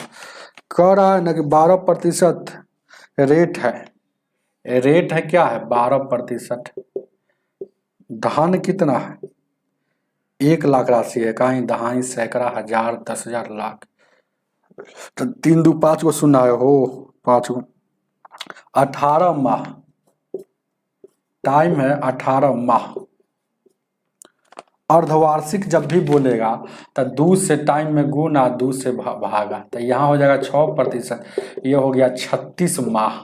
कह रहा है ना कि 12% रेट है, रेट है क्या है 12%। धन कितना है 1 लाख राशि है, कहीं दहाई सैकड़ा हजार 10,000 लाख, तो 3 2 5 को सुना है हो 5 को 18 माह टाइम है 18 माह। अर्धवार्षिक जब भी बोलेगा तो 2 से टाइम में गुना 2 से भागा, तो यहाँ हो जाएगा 6%, ये हो गया 36 माह,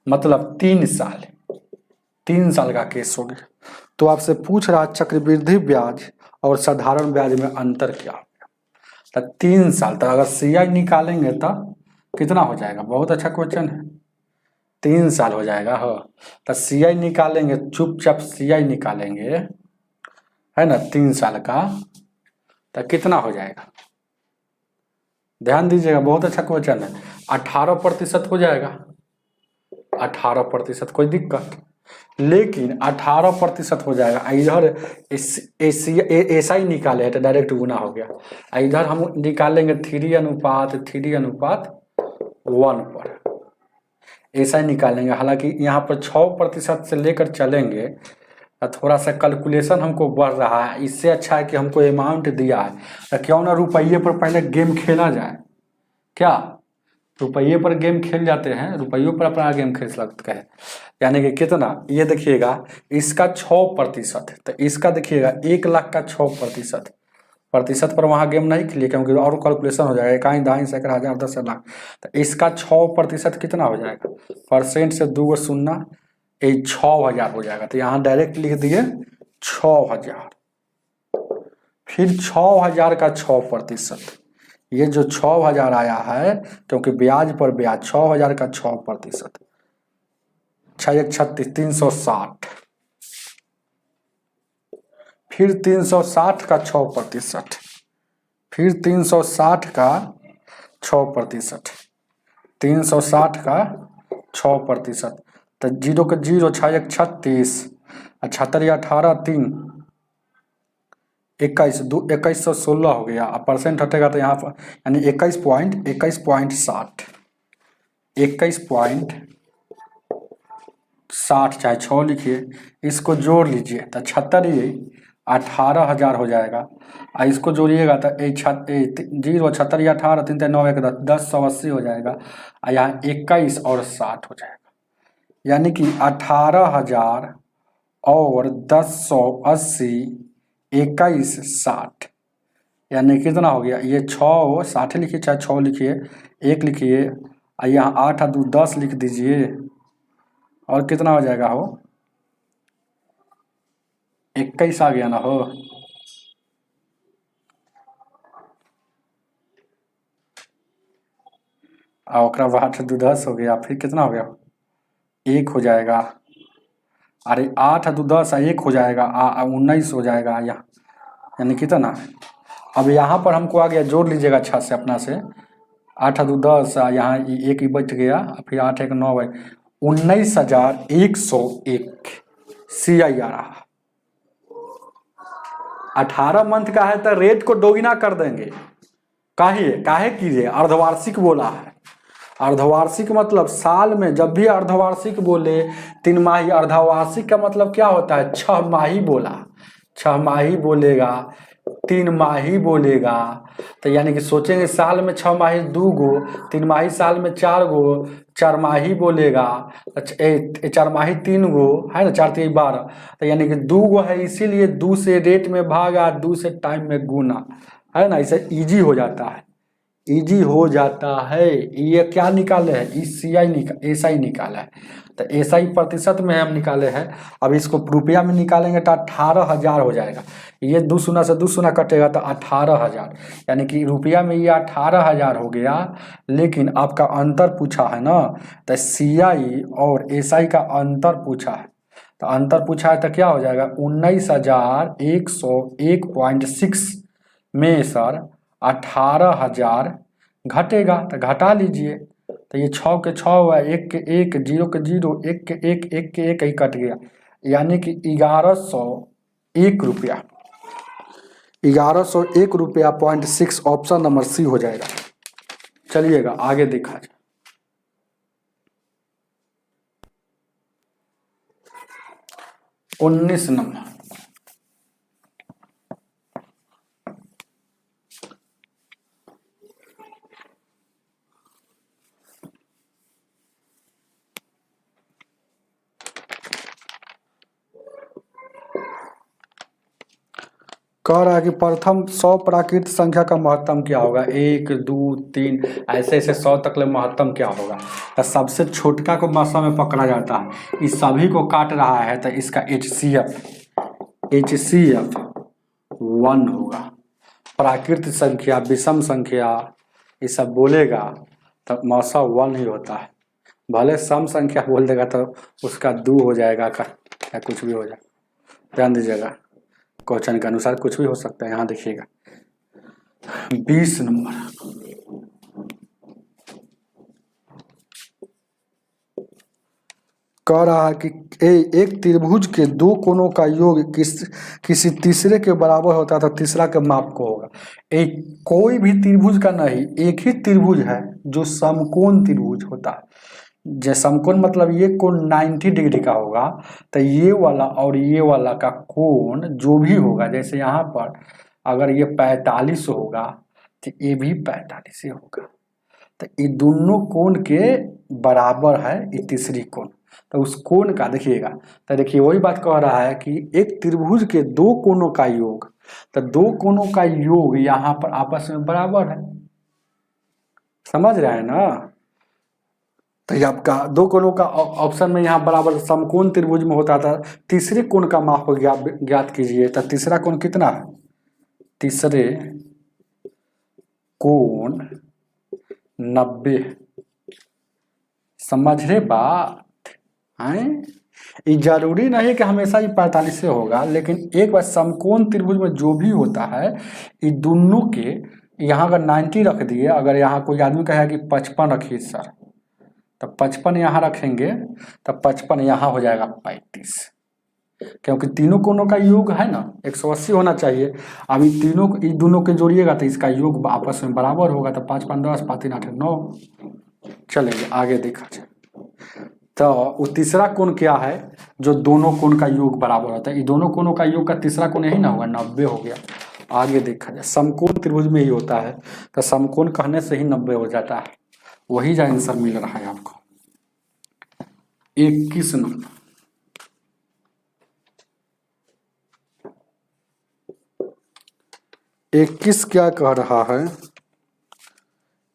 मतलब 3 साल। 3 साल का केस हो गया। तो आपसे पूछ रहा चक्रवृद्धि ब्याज और साधारण ब्याज में अंतर क्या हो गया, तो 3 साल। तो अगर CI निकालेंगे तो कितना हो जाएगा, बहुत अच्छा क्वेश्चन है, 3 साल हो जाएगा हो। तो CI निकालेंगे, चुपचाप CI निकालेंगे, है ना, 3 साल का, तो कितना हो जाएगा, ध्यान दीजिएगा, बहुत अच्छा क्वेश्चन है। 18% हो जाएगा, 18%, कोई दिक्कत, लेकिन 18% हो जाएगा। इधर SI निकाले है तो डायरेक्ट गुना हो गया, इधर हम निकालेंगे 3:1 पर, SI निकालेंगे। हालांकि यहाँ पर 6% से लेकर चलेंगे, थोड़ा सा कैलकुलेशन हमको बढ़ रहा है। इससे अच्छा है कि हमको अमाउंट दिया है, तो क्यों ना रुपये पर पहले गेम खेला जाए, क्या रुपये पर गेम खेल जाते हैं, रुपयों पर अपना गेम खेल सकते हैं। यानी कि कितना, ये देखिएगा, इसका 6%, तो इसका देखिएगा 1 लाख का 6%, प्रतिशत पर वहाँ गेम नहीं खेलिए, क्योंकि और कैलकुलेशन हो जाएगा, इकाई दहाई सैकड़ा हज़ार 10 लाख। तो इसका 6% कितना हो जाएगा, परसेंट से 2 शून्य, ये 6,000 हो जाएगा। तो यहाँ डायरेक्ट लिख दिए 6,000, फिर 6,000 का 6%, ये जो 6,000 आया है, क्योंकि ब्याज पर ब्याज, 6,000 का 6%, 6 360, फिर 360 का 6%, फिर 360 का 6%, 360 का 6%, तो 0 के 0, 6 36, 76 18 3 21, 2116 हो गया। अब परसेंट हटेगा तो यहाँ पर यानी 21.60, 21.60, चाहे 6 लिखिए, इसको जोड़ लीजिए तो 18,000 हो जाएगा। इसको जोड़िएगा तो 0 76 18 3 9 1 10 180 हो जाएगा, और यहाँ 21 और 60 हो जाएगा। यानी कि 18,000 और 1080, 21 60, यानी कितना हो गया, ये 6 60 लिखिए, चाहे 6 लिखिए, 1 लिखिए, और यहाँ 8 2 10 लिख दीजिए, और कितना हो जाएगा हो, 21 आ गया ना हो। और ओकरा बाद 8 2 10 हो गया, फिर कितना हो गया, 1 हो जाएगा, अरे 8 2 10 1 हो जाएगा, 19 हो जाएगा यहाँ, यानी कितना। अब यहाँ पर हमको आ गया, जोड़ लीजिएगा अच्छा से अपना से, 8 2 10, यहाँ 1 बच गया, फिर 8 1 9, 19,101 CI आ रहा। 18 मंथ का है तो रेट को दोगुना कर देंगे, काहे कीजिए, अर्धवार्षिक बोला है। अर्धवार्षिक मतलब साल में जब भी अर्धवार्षिक बोले, 3 माही, अर्धवार्षिक का मतलब क्या होता है, 6 माही बोला, 6 माही बोलेगा, 3 माही बोलेगा, तो यानी कि सोचेंगे साल में 6 माही 2 गो, 3 माही साल में 4 गो, 4 माही बोलेगा, 4 माही 3 गो है ना, 4 3 12, तो यानी कि 2 गो है, इसीलिए 2 से रेट में भागा, 2 से टाइम में गुना, है ना, इसे इजी हो जाता है, इजी हो जाता है। ये क्या निकाले हैं, SI निकाला है, तो SI प्रतिशत में हम निकाले हैं। अब इसको रुपया में निकालेंगे तो 18,000 हो जाएगा, ये 2 शून्य से 2 शून्य कटेगा तो 18,000, यानी कि रुपया में ये 18,000 हो गया। लेकिन आपका अंतर पूछा है ना, तो CI और SI का अंतर पूछा है, तो अंतर पूछा है तो क्या हो जाएगा, 19,101.6 में सर 18,000 घटेगा, तो घटा लीजिए, तो ये 6 के 6 हुआ, 1 के 1, 0 के 0, 1 के 1, 1 के 1 ही कट गया, यानी कि 1101 रुपया, 1101 रुपया .6, ऑप्शन नंबर C हो जाएगा। चलिएगा आगे देखा जाए। 19 नंबर, कह रहा है कि प्रथम 100 प्राकृत संख्या का महत्तम क्या होगा, 1 2 3 ऐसे ऐसे 100 तक ले महत्तम क्या होगा। तो सबसे छोटका को मसा में पकड़ा जाता है, इस सभी को काट रहा है तो इसका HCF 1 होगा। प्राकृत संख्या, विषम संख्या ये सब बोलेगा तो मसा 1 ही होता है। भले सम संख्या बोल देगा तो उसका 2 हो जाएगा या कुछ भी हो जाएगा, ध्यान दीजिएगा। क्वेश्चन के अनुसार कुछ भी हो सकता है। यहाँ देखिएगा 20 नंबर, कह रहा है कि एक त्रिभुज के दो कोणों का योग किसी तीसरे के बराबर होता है तो तीसरा के माप को होगा। एक कोई भी त्रिभुज का नहीं, एक ही त्रिभुज है जो समकोण त्रिभुज होता है। जैसे समकोण मतलब ये कोण 90 डिग्री का होगा तो ये वाला और ये वाला का कोण जो भी होगा, जैसे यहाँ पर अगर ये 45 होगा तो ये भी 45 ही होगा। तो ये दोनों कोण के बराबर है ये तीसरी कोण। तो उस कोण का देखिएगा, तो देखिए वही बात कह रहा है कि एक त्रिभुज के दो कोणों का योग, तो दो कोणों का योग यहाँ पर आपस में बराबर है, समझ रहे हैं ना। तो ये आपका दो कोणों का ऑप्शन में यहाँ बराबर समकोण त्रिभुज में होता था। तीसरे कोण का माप को ज्ञात कीजिए, तो तीसरा कोण कितना है, तीसरे कोण 90। समझ रहे बात है। ये जरूरी नहीं कि हमेशा ये 45 से होगा, लेकिन एक बार समकोण त्रिभुज में जो भी होता है ये दोनों के, यहाँ अगर 90 रख दिए, अगर यहाँ कोई आदमी कहे कि 55 रखिए सर, तो 55 यहाँ रखेंगे तो 55 यहाँ हो जाएगा 35, क्योंकि तीनों कोणों का योग है ना 180 होना चाहिए। अब ये दोनों के जोड़िएगा तो इसका योग आपस में बराबर होगा, तो 5 5 10 5 3 8 9। चलेंगे आगे देखा जाए। तो वो तीसरा कोण क्या है जो दोनों कोण का योग बराबर होता है, ये दोनों कोणों का योग का तीसरा कोण यही ना होगा, 90 हो गया। आगे देखा जाए, समकोण त्रिभुज में ही होता है, तो समकोण कहने से ही 90 हो जाता है। वही जो आंसर मिल रहा है आपको। 21 नंबर, क्या कह रहा है,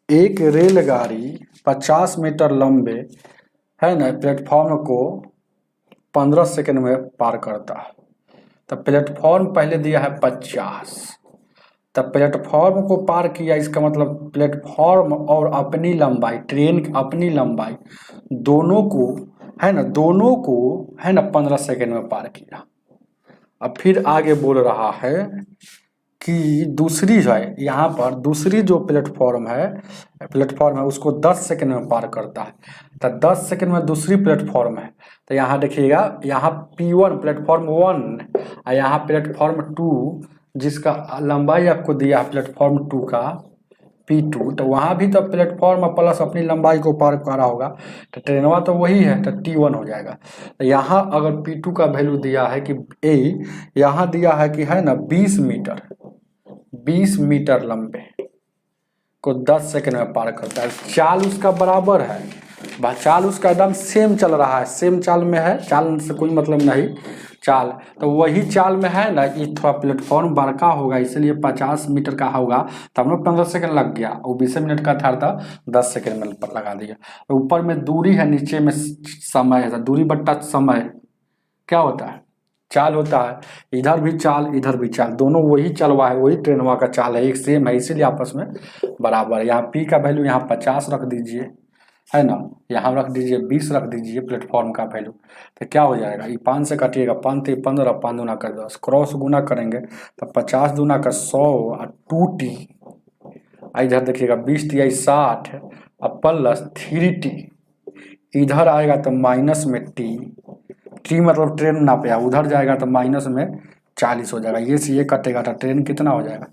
एक रेलगाड़ी 50 मीटर लंबे है ना प्लेटफॉर्म को 15 सेकंड में पार करता है। तो प्लेटफॉर्म पहले दिया है 50, तब प्लेटफॉर्म को पार किया, इसका मतलब प्लेटफॉर्म और अपनी लंबाई, ट्रेन की अपनी लंबाई दोनों को है ना 15 सेकंड में पार किया। अब फिर आगे बोल रहा है कि दूसरी जो है यहाँ पर दूसरी जो प्लेटफॉर्म है उसको 10 सेकंड में पार करता है। तो 10 सेकंड में दूसरी प्लेटफॉर्म है, तो यहाँ देखिएगा, यहाँ P1 प्लेटफॉर्म 1 और यहाँ प्लेटफॉर्म 2 जिसका लंबाई आपको दिया है प्लेटफॉर्म 2 का P2, तो वहाँ भी तो प्लेटफॉर्म प्लस अपनी लंबाई को पार करा होगा, तो ट्रेनवा तो वही है, तो T1 हो जाएगा। तो यहाँ अगर P2 का वैल्यू दिया है कि यहाँ दिया है कि है ना 20 मीटर लंबे को 10 सेकंड में पार करता है। चाल उसका बराबर है, चाल उसका एकदम सेम चल रहा है, सेम चाल में है, चाल से कोई मतलब नहीं, चाल तो वही चाल में है ना। ये थोड़ा प्लेटफॉर्म बड़का होगा इसलिए 50 मीटर का होगा, तब ना 15 सेकंड लग गया, वो 20 मिनट का था तो 10 सेकंड में लगा दिया। ऊपर में दूरी है, नीचे में समय है, दूरी बट्टा समय क्या होता है, चाल होता है। इधर भी चाल दोनों वही चलवा है, वही ट्रेनवा का चाल है, एक सेम है, इसीलिए आपस में बराबर है। यहाँ P का वैल्यू यहाँ 50 रख दीजिए, है ना, यहाँ रख दीजिए 20 रख दीजिए प्लेटफॉर्म का वैल्यू, तो क्या हो जाएगा, ये 5 से काटिएगा 5 × 15, 5 दूना कर 10, क्रॉस गुना करेंगे तो 50 दूना कर 100 और 2T, इधर देखिएगा 20 × 60 और प्लस 3T, इधर आएगा तो माइनस में टी मतलब ट्रेन ना पे, उधर जाएगा तो माइनस में 40 हो जाएगा, ये से ये कटेगा तो ट्रेन कितना हो जाएगा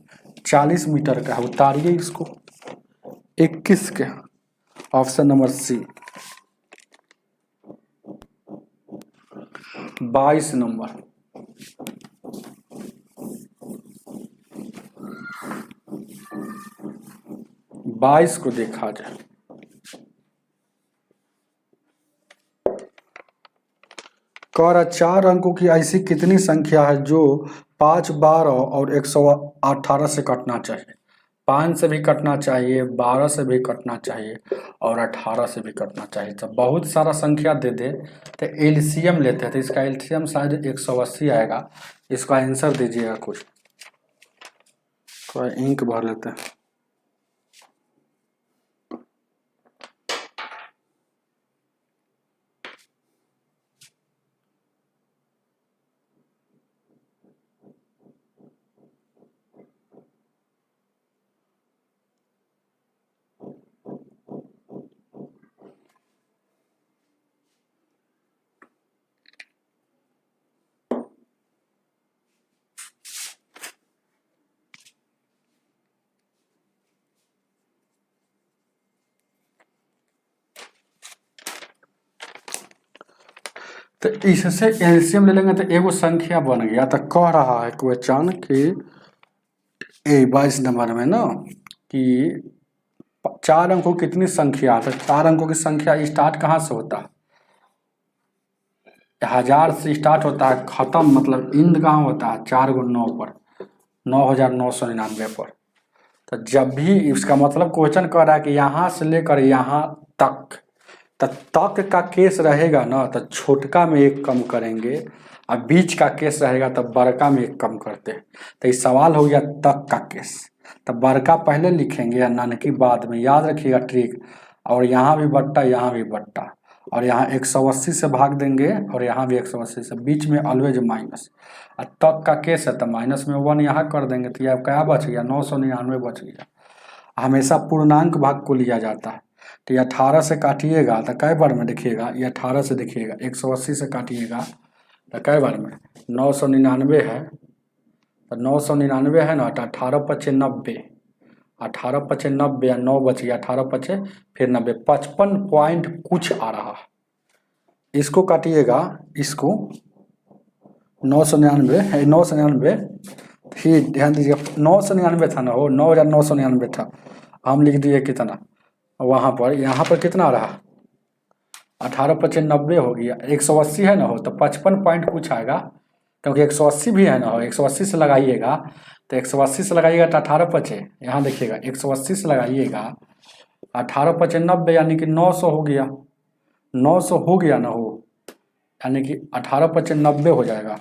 40 मीटर का। उतारिए इसको, 21 के ऑप्शन नंबर सी। 22 नंबर, को देखा जाए, कह रहा 4 अंकों की ऐसी कितनी संख्या है जो 5 12 और 118 से कटना चाहिए, 5 से भी कटना चाहिए, 12 से भी कटना चाहिए और 18 से भी कटना चाहिए। तो बहुत सारा संख्या दे दे तो एलसीएम लेते हैं, तो इसका एलसीएम शायद 180 आएगा। इसका आंसर दीजिएगा कुछ, थोड़ा इंक भर लेते हैं। तो इससे एलसीएम ले लेंगे तो एगो संख्या बन गया। तो कह रहा है क्वेश्चन कि 22 नंबर में ना कि 4 अंकों की कितनी संख्या, तो 4 अंकों की संख्या स्टार्ट कहाँ से होता है? 1000 से स्टार्ट होता है, खत्म मतलब इंड कहाँ होता है? 4 × 9 पर, 9999 पर। तो जब भी इसका मतलब क्वेश्चन कह रहा है कि यहाँ से लेकर यहाँ तक, तो तक का केस रहेगा ना तो छोटका में 1 कम करेंगे, और बीच का केस रहेगा तो बड़का में 1 कम करते हैं। तो ये सवाल हो गया तक का केस, तो बड़का पहले लिखेंगे या नानकी बाद में, याद रखिएगा ट्रिक। और यहाँ भी बट्टा, यहाँ भी बट्टा, और यहाँ 180 से भाग देंगे और यहाँ भी 180 से, बीच में ऑलवेज माइनस। और तक का केस है तो माइनस में 1 यहाँ कर देंगे, तो यह क्या बच गया? 999 बच गया। हमेशा पूर्णांक भाग को लिया जाता है। तो ये 18 से काटिएगा तो कै बार में देखिएगा, ये 18 से देखिएगा, 180 से काटिएगा तो कै बार में? 999 है, तो 999 है ना, तो 18 × 5 = 90, 18 × 5 = 90 या 9 बच गया, 18 × 5 फिर 90, 55 पॉइंट कुछ आ रहा है। इसको काटिएगा, इसको 999 999, फिर ध्यान दीजिएगा 999 था ना, हो 9999 था, हम लिख दिए कितना वहाँ पर, यहाँ पर कितना रहा? 18 × 5 = 90 हो गया, 180 है ना हो, तो 55 पॉइंट कुछ आएगा, क्योंकि 180 भी है ना हो, 180 से लगाइएगा, तो 180 से लगाइएगा तो 18 × 5, यहाँ देखिएगा 180 से लगाइएगा, 18 × 5 = 90, यानी कि 900 हो गया, 900 हो गया ना हो, यानी कि 18 × 5 = 90 हो जाएगा।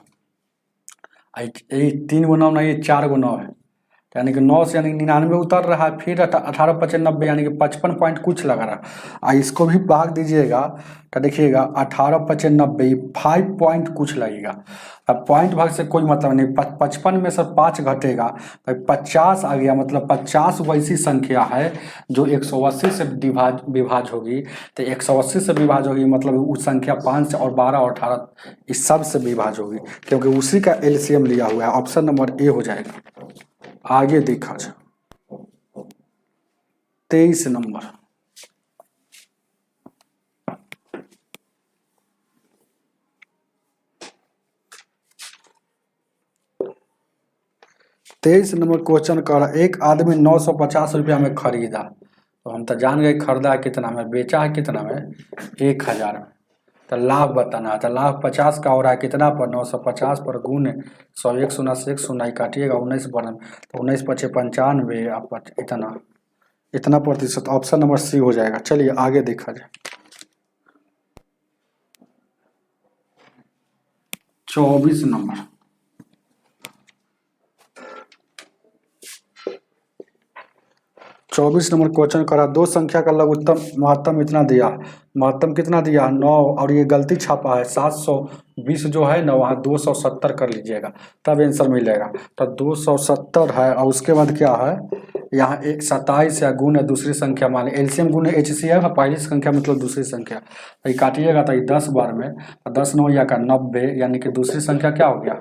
ये 3 × 9 नहीं, 4 × 9 है, यानी कि 9 से यानी 99 उतर रहा है, फिर 18 × 5 = 90, यानी कि 55 पॉइंट कुछ लग रहा है। इसको भी भाग दीजिएगा तो देखिएगा 18 × 5 = 90, 5 पॉइंट कुछ लगेगा। अब पॉइंट भाग से कोई मतलब नहीं, 55 में से 5 घटेगा, भाई 50 आ गया, मतलब 50 वैसी संख्या है जो 180 से विभाज्य होगी। तो 180 से विभाज्य होगी मतलब उस संख्या 5 और 12 और 18 इस सब से विभाज्य होगी, क्योंकि उसी का एलसीएम लिया हुआ है। ऑप्शन नंबर ए हो जाएगा। आगे देखा जाए 23 नंबर, क्वेश्चन कर रहा, एक आदमी 950 रुपया में खरीदा, तो हम तो जान गए खरीदा कितना में, बेचा है कितना में? 1000 में। तो लाभ बताना है, तो लाभ 50 का हो रहा है कितना पर? 950 पर गुण 100, 1 शून्य से 1 शून्य काटिएगा 19 पर, तो 19 × 5 = 95, आप इतना प्रतिशत। ऑप्शन नंबर सी हो जाएगा। चलिए आगे देखा जाए 24 नंबर, क्वेश्चन करा, दो संख्या का लघुत्तम महत्तम इतना दिया, महत्तम कितना दिया? 9, और ये गलती छापा है 720 जो है ना, वहाँ 270 कर लीजिएगा तब आंसर मिलेगा। तो 270 है, और उसके बाद क्या है यहाँ 27 या गुण है दूसरी संख्या, माने एलसीएम गुण HCF है, पहली संख्या मतलब दूसरी संख्या, तो ये काटिएगा तो ये 10 बार में, 10 × 9 = 90, यानी कि दूसरी संख्या क्या हो गया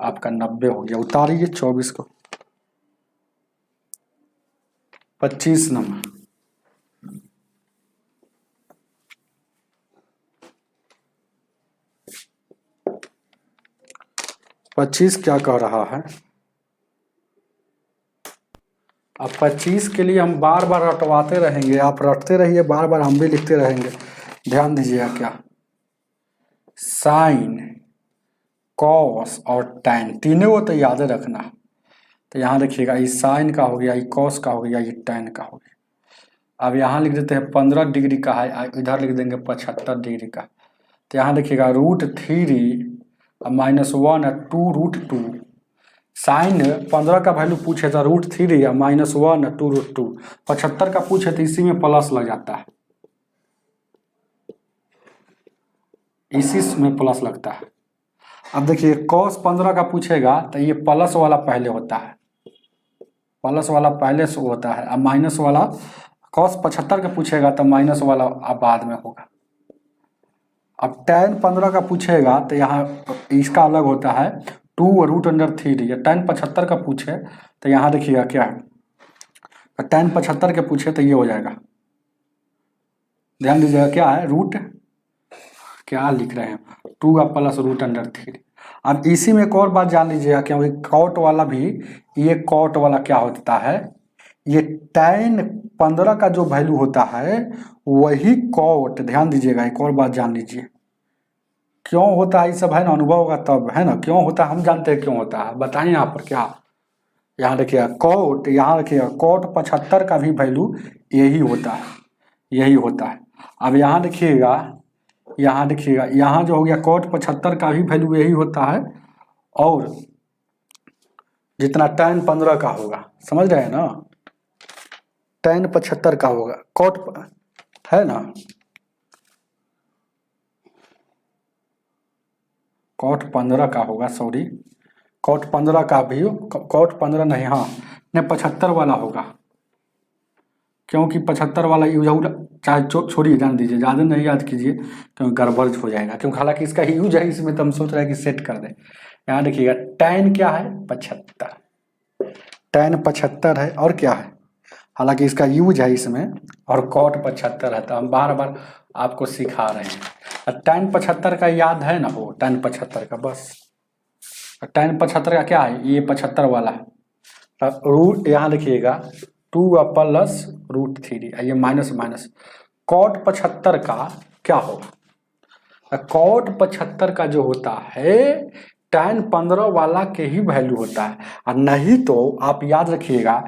आपका? 90 हो गया। उतारिए 24 को। 25 नंबर, 25 क्या कह रहा है? अब 25 के लिए हम बार बार रटवाते रहेंगे, आप रटते रहिए, बार बार हम भी लिखते रहेंगे। ध्यान दीजिएगा क्या, साइन कॉस और टैन, तीनों को तो याद रखना। तो यहाँ देखिएगा ये साइन का हो गया, ये कॉस का हो गया, ये टैन का हो गया। अब यहाँ लिख देते हैं 15 डिग्री का है, इधर लिख देंगे 75 डिग्री का। तो यहाँ देखिएगा √3 -1 है 2√2। साइन 15 का वैल्यू पूछे तो √3 या -1 है 2√2। 75 का पूछे तो इसी में प्लस लग जाता है, इसी में प्लस लगता है। अब देखिए cos 15 का पूछेगा तो ये प्लस वाला पहले होता है, प्लस वाला पहले से होता है। अब माइनस वाला cos 75 का पूछेगा तो माइनस वाला अब बाद में होगा। अब tan 15 का पूछेगा तो यहाँ इसका अलग होता है 2√3। या tan 75 का पूछे तो यहाँ देखिएगा क्या है, tan 75 के पूछे तो ये हो जाएगा, ध्यान दीजिएगा क्या है, रूट क्या लिख रहे हैं 2 का प्लस √3। अब इसी में एक और बात जान लीजिएगा, क्योंकि कॉट वाला भी, ये कॉट वाला क्या होता है, ये tan 15 का जो वैल्यू होता है वही कॉट, ध्यान दीजिएगा एक और बात जान लीजिए क्यों होता है, ये सब है ना, अनुभव होगा तब है ना, क्यों होता है हम जानते हैं क्यों होता है, बताएं यहाँ पर क्या। यहाँ देखिएगा कॉट, यहाँ देखिएगा cot 75 का भी वैल्यू यही होता है, यही होता है। अब यहाँ देखिएगा, यहाँ देखिएगा यहाँ जो हो गया cot 75 का भी वैल्यू यही होता है, और जितना tan 15 का होगा, समझ रहे हैं ना, tan 75 का होगा, cot है ना, cot 15 का होगा, सॉरी cot 15 का भी, cot 15 नहीं, हाँ नहीं 75 वाला होगा, क्योंकि 75 वाला यूज, चाहे छोड़िए जान दीजिए, ज़्यादा नहीं याद कीजिए क्योंकि गड़बड़ हो जाएगा, क्योंकि हालांकि इसका यूज है, इसमें तो हम सोच रहे हैं कि सेट कर दें। यहाँ देखिएगा tan क्या है 75, tan 75 है, और क्या है, हालांकि इसका यूज है इसमें, और cot 75 है, तो हम बार बार आपको सिखा रहे हैं। tan 75 का याद है ना, वो tan 75 का, बस tan 75 का क्या है, ये 75 वाला है, रूट यहाँ लिखिएगा 2 प्लस √3, ये माइनस माइनस, cot 75 का क्या होगा, cot 75 का जो होता है tan 15 वाला के ही वैल्यू होता है, और नहीं तो आप याद रखिएगा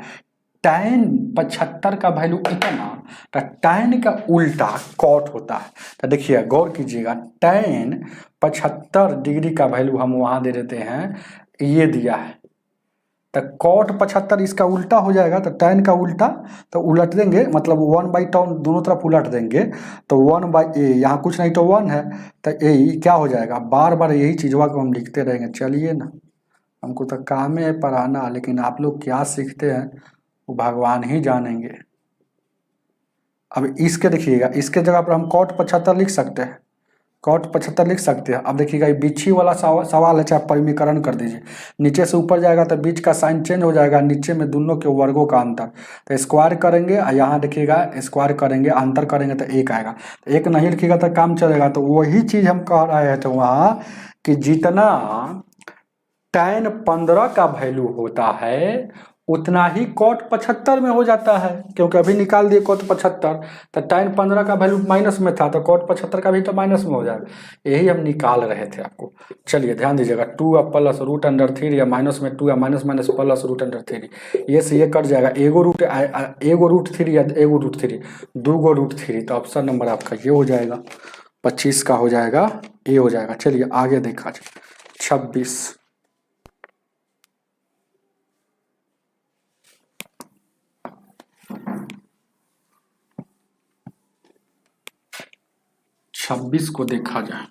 tan 75 का वैल्यू इतना, तो tan का उल्टा cot होता है। तो देखिए गौर कीजिएगा, tan 75 डिग्री का वैल्यू हम वहाँ दे देते हैं, ये दिया है, तो cot 75 इसका उल्टा हो जाएगा, तो tan का उल्टा, तो उलट देंगे, मतलब 1/tan दोनों तरफ उलट देंगे, तो 1/a, यहाँ कुछ नहीं तो 1 है, तो a क्या हो जाएगा, बार बार यही चीज़वा को हम लिखते रहेंगे। चलिए ना, हमको तो काम है पढ़ाना, लेकिन आप लोग क्या सीखते हैं वो भगवान ही जानेंगे। अब इसके देखिएगा, इसके जगह पर हम cot 75 लिख सकते हैं, cot 75 लिख सकते हैं। अब देखिएगा ये बीची वाला सवाल है, चाहे परिमीकरण कर दीजिए, नीचे से ऊपर जाएगा तो बीच का साइन चेंज हो जाएगा, नीचे में दोनों के वर्गों का अंतर, तो स्क्वायर करेंगे, और यहाँ देखिएगा स्क्वायर करेंगे, अंतर करेंगे तो 1 आएगा, तो 1 नहीं लिखिएगा तो काम चलेगा। तो वही चीज़ हम कह रहे थे वहाँ कि जितना tan 15 का वैल्यू होता है उतना ही cot 75 में हो जाता है, क्योंकि अभी निकाल दिए cot 75, तो tan 15 का वैल्यू माइनस में था, तो cot 75 का भी तो माइनस में हो जाएगा, यही हम निकाल रहे थे आपको। चलिए ध्यान दीजिएगा, 2 प्लस √3, या माइनस में 2 या माइनस माइनस प्लस √3, ये से ये कट जाएगा, एगो √3 या एगो √3, 2 √3, तो ऑप्शन नंबर आपका ये हो जाएगा, 25 का हो जाएगा, ये हो जाएगा। चलिए आगे देखा जाए, 26 को देखा जाए।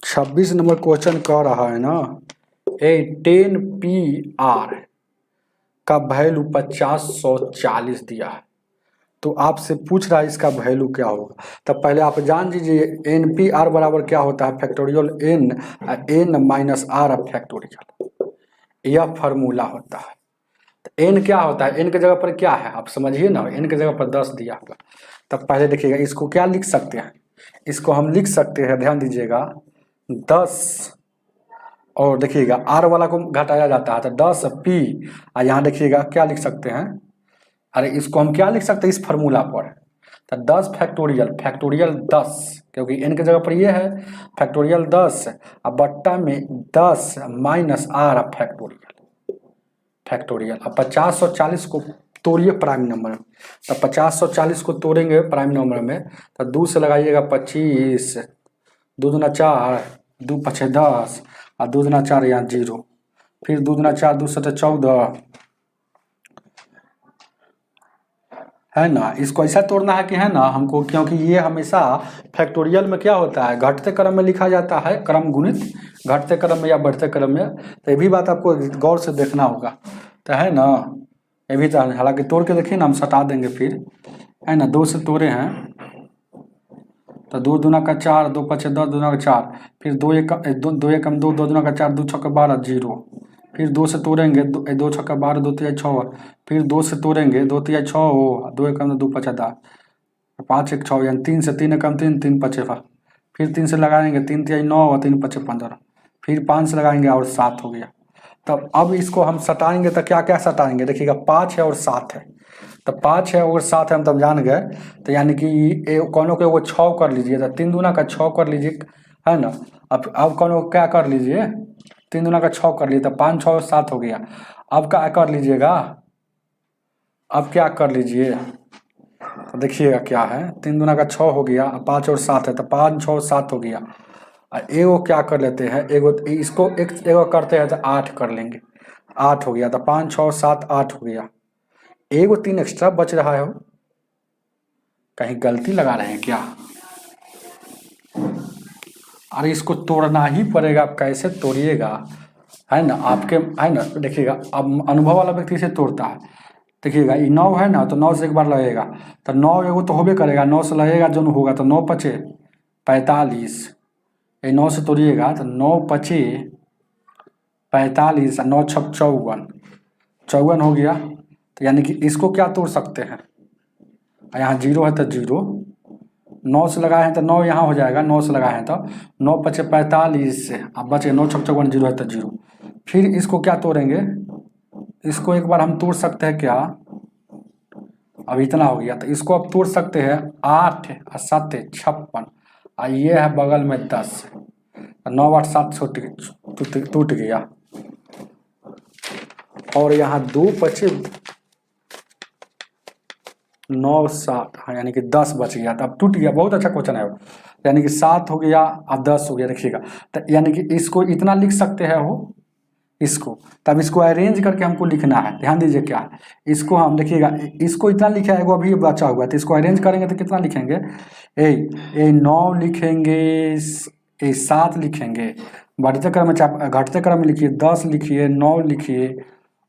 26 नंबर क्वेश्चन कह रहा है ना, ए 10PR का वैल्यू 50/140 दिया है, तो आपसे पूछ रहा है इसका वैल्यू क्या होगा। तब पहले आप जान लीजिए NPR बराबर क्या होता है, फैक्टोरियल n - r फैक्टोरियल, यह फार्मूला होता है। तो n क्या होता है, n के जगह पर क्या है आप समझिए ना, n के जगह पर 10 दिया होगा। तब पहले देखिएगा इसको क्या लिख सकते हैं, इसको हम लिख सकते हैं, ध्यान दीजिएगा 10, और देखिएगा r वाला को घटाया जाता है तो 10p, और यहाँ देखिएगा क्या लिख सकते हैं, अरे इसको हम क्या लिख सकते हैं इस फार्मूला पर, तो 10 फैक्टोरियल, फैक्टोरियल 10, क्योंकि n की जगह पर ये है फैक्टोरियल 10 अब बट्टा में 10 माइनस आर अब फैक्टोरियल, फैक्टोरियल। अब 50 और 40 को तोड़िए प्राइम नंबर में, तो 50 और 40 को तोड़ेंगे प्राइम नंबर में, तो 2 से लगाइएगा 25, 2 दूना 4, 2 पछे 10 और 2 दूना 4 यहाँ 0, फिर 2 दूना 4, 2 सटे 14, है ना। इसको ऐसा तोड़ना है कि है ना हमको, क्योंकि ये हमेशा फैक्टोरियल में क्या होता है घटते क्रम में लिखा जाता है, क्रम गुणित घटते क्रम में या बढ़ते क्रम में, तो ये भी बात आपको गौर से देखना होगा, तो है ना। ये भी तो हालांकि तोड़ के देखिए ना, हम सटा देंगे फिर, है ना। 2 से तोड़े हैं तो 2 दूना का 4, 2 पछे 10, 2 दूना का 4, फिर 2 एकम 2, 2 दूना का 4, 2 छक्का 12 0, फिर 2 से तोड़ेंगे 2 छक्का 12, 2 तिहाई 6, फिर 2 से तोड़ेंगे 2 तिहाई 6 हो, 2 एकम 2 पछे 10, 5 1 6, यानी 3 से 3 एकम 3, 3 पछे 5, फिर 3 से लगाएंगे 3 तिहाई 9 और 3 पछे 15, फिर 5 से लगाएंगे और 7 हो गया। तब अब इसको हम सटाएंगे तो क्या क्या सटाएंगे, देखिएगा 5 है और 7 है, तो 5 है और 7 है हम तब जान गए, तो यानी कि कौनों को वो 6 कर लीजिए, तो 3 दूना का 6 कर लीजिए, है ना। अब कौनों को क्या कर लीजिए, 3 दूना का 6 कर लीजिए, तो 5 6 और 7 हो गया। अब क्या कर लीजिएगा, अब क्या कर लीजिए, तो देखिएगा क्या है, 3 दूना का 6 हो गया, 5 और 7 है, तो 5 6 और 7 हो गया। और एगो क्या कर लेते हैं, एगो इसको एगो करते हैं तो 8 कर लेंगे, 8 हो गया, तो 5 6 7 8 हो गया। एगो 3 एक्स्ट्रा बच रहा है, कहीं गलती लगा रहे हैं क्या, अरे इसको तोड़ना ही पड़ेगा, आप कैसे तोड़िएगा, है ना आपके, है ना। देखिएगा अब अनुभव वाला व्यक्ति से तोड़ता है, देखिएगा ये 9 है ना, तो 9 से एक बार लगेगा, तो 9 एगो तो होबे करेगा, 9 से लगेगा जो होगा, तो 9 पचे 45, ये 9 से तोड़िएगा तो 9 पचे 45, 9 छक 54, 54 हो गया। तो यानी कि इसको क्या तोड़ सकते हैं, यहाँ 0 है तो 0, 9 से लगाए हैं तो 9 यहाँ हो जाएगा, 9 से लगाए हैं तो 9 पचे 45, अब बचे 9 छक 54, 0 है तो 0। फिर इसको क्या तोड़ेंगे, इसको एक बार हम तोड़ सकते हैं क्या, अब इतना हो गया, तो इसको अब तोड़ सकते हैं 8 और 7 56, और ये है बगल में 10, 9 8 7 टूट गया, और यहाँ 2 बचे 9 7, हाँ यानी कि 10 बच गया, तो अब टूट गया, बहुत अच्छा क्वेश्चन है वो, यानी कि 7 हो गया अब 10 हो गया, देखिएगा। तो यानी कि इसको इतना लिख सकते हैं वो, इसको तब इसको अरेंज करके हमको लिखना है, ध्यान दीजिए क्या है, इसको हम देखिएगा, इसको इतना लिखा है, वो अभी बचा हुआ है, तो इसको अरेंज करेंगे तो कितना लिखेंगे, ए 9 लिखेंगे, ए 7 लिखेंगे, बढ़ते क्रम में घटते क्रम में लिखिए 10 लिखिए, 9 लिखिए,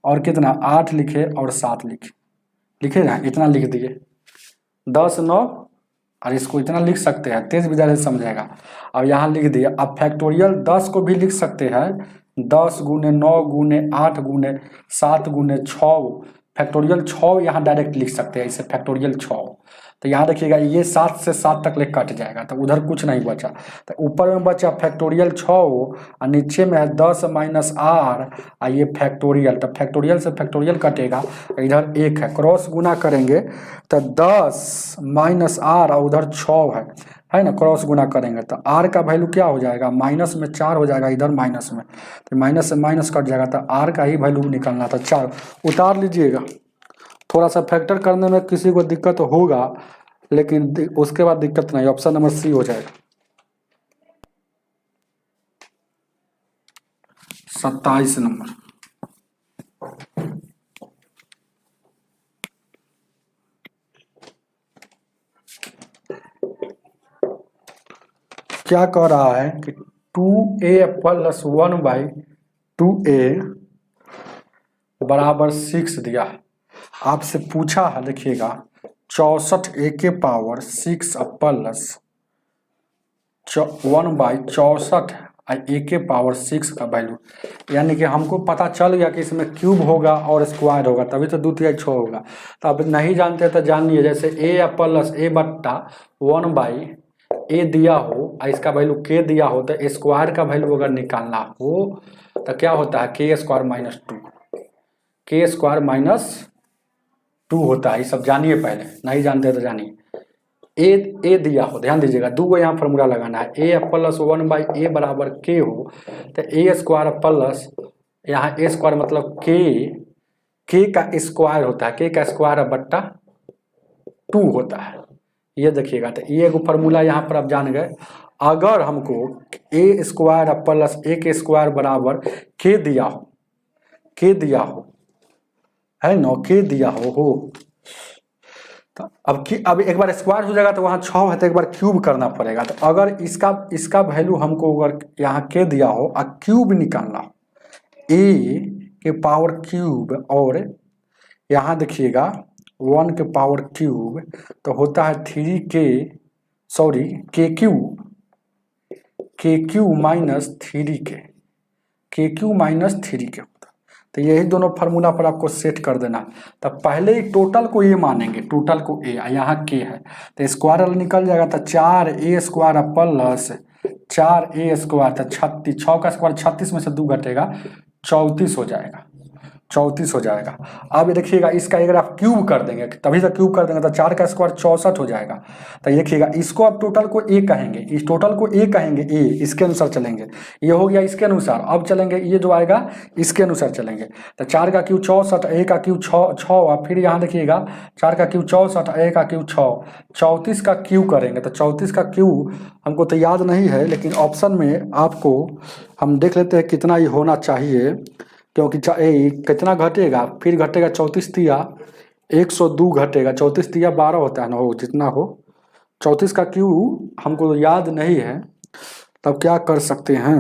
और कितना 8 लिखे और 7 लिखे ना, इतना लिख दिए 10 9, और इसको इतना लिख सकते हैं, तेज विद्यार्थी समझेगा। अब यहाँ लिख दिया, अब फैक्टोरियल 10 को भी लिख सकते हैं, 10 गुने 9 गुने 8 गुने 7 गुने 6, फैक्टोरियल 6 यहाँ डायरेक्ट लिख सकते हैं, इसे फैक्टोरियल 6। तो यहाँ देखिएगा ये 7 से 7 तक ले कट जाएगा, तो उधर कुछ नहीं बचा, तो ऊपर में बचा फैक्टोरियल 6 और नीचे में है 10 माइनस आर, और ये फैक्टोरियल, तो फैक्टोरियल से फैक्टोरियल कटेगा, इधर 1 है, क्रॉस गुना करेंगे तो 10 माइनस आर और उधर 6 है ना, क्रॉस गुना करेंगे तो आर का वैल्यू क्या हो जाएगा, माइनस में 4 हो जाएगा, इधर माइनस में, तो माइनस से माइनस कट जाएगा, तो आर का ही वैल्यू निकलना था 4, उतार लीजिएगा। थोड़ा सा फैक्टर करने में किसी को दिक्कत होगा, लेकिन उसके बाद दिक्कत नहीं, ऑप्शन नंबर सी हो जाएगा। 27 नंबर, क्या कह रहा है कि 2a प्लस 1/2a बराबर 6 दिया है, आपसे पूछा है, देखिएगा 64a के पावर 6 प्लस 1/64 a के पावर 6 का वैल्यू, यानी कि हमको पता चल गया कि इसमें क्यूब होगा और स्क्वायर होगा, तभी तो 2 तिहाई 6 होगा। तो अब नहीं जानते तो जानिए, जैसे a प्लस a बट्टा 1/a दिया हो और इसका वैल्यू k दिया हो, तो स्क्वायर का वैल्यू अगर निकालना हो तो क्या होता है, k square minus 2, k square minus 2 होता है, ये सब जानिए, पहले नहीं जानते तो जानिए। ए दिया हो, ध्यान दीजिएगा, दो को यहाँ फॉर्मूला लगाना है, ए प्लस 1/a बराबर के हो, तो ए स्क्वायर प्लस यहाँ ए स्क्वायर मतलब के का स्क्वायर होता है, के का स्क्वायर बट्टा 2 होता है। ये देखिएगा, तो ये एक फॉर्मूला यहाँ पर आप जान गए। अगर हमको ए स्क्वायर प्लस ए के स्क्वायर बराबर के दिया हो है ना, के दिया हो तो अब एक बार स्क्वायर हो जाएगा तो वहाँ 6 है, तो एक बार क्यूब करना पड़ेगा। तो अगर इसका वैल्यू हमको अगर यहाँ के दिया हो और क्यूब निकालना हो, ए के पावर क्यूब और यहाँ देखिएगा 1 के पावर क्यूब, तो होता है 3k क्यू माइनस 3k होता है। तो यही दोनों फार्मूला पर आपको सेट कर देना। तो पहले ही टोटल को ये मानेंगे, टोटल को ए, यहाँ के है तो स्क्वायर निकल जाएगा, तो 4a square plus 4a square, तो 36, 6 का स्क्वायर 36 में से 2 घटेगा 34 हो जाएगा, 34 हो जाएगा। अब देखिएगा इसका अगर आप क्यूब कर देंगे, तभी से क्यूब कर देंगे तो 4 का स्क्वायर 64 हो जाएगा। तो देखिएगा इसको आप टोटल को ए कहेंगे, इस टोटल को ए कहेंगे, ए इसके अनुसार चलेंगे, ये हो गया इसके अनुसार। अब चलेंगे ये जो आएगा इसके अनुसार चलेंगे, तो 4 का क्यूब 64, ए का क्यूब 6, फिर यहाँ देखिएगा 4 का क्यूब 64, ए का क्यूब 6, 34 का क्यूब करेंगे। तो 34 का क्यूब हमको तो याद नहीं है, लेकिन ऑप्शन में आपको हम देख लेते हैं कितना ही होना चाहिए, क्योंकि कितना घटेगा, फिर घटेगा 34 तिया 102 घटेगा, 34 तिया 12 होता है ना, हो जितना हो। 34 का क्यूब हमको याद नहीं है, तब क्या कर सकते हैं,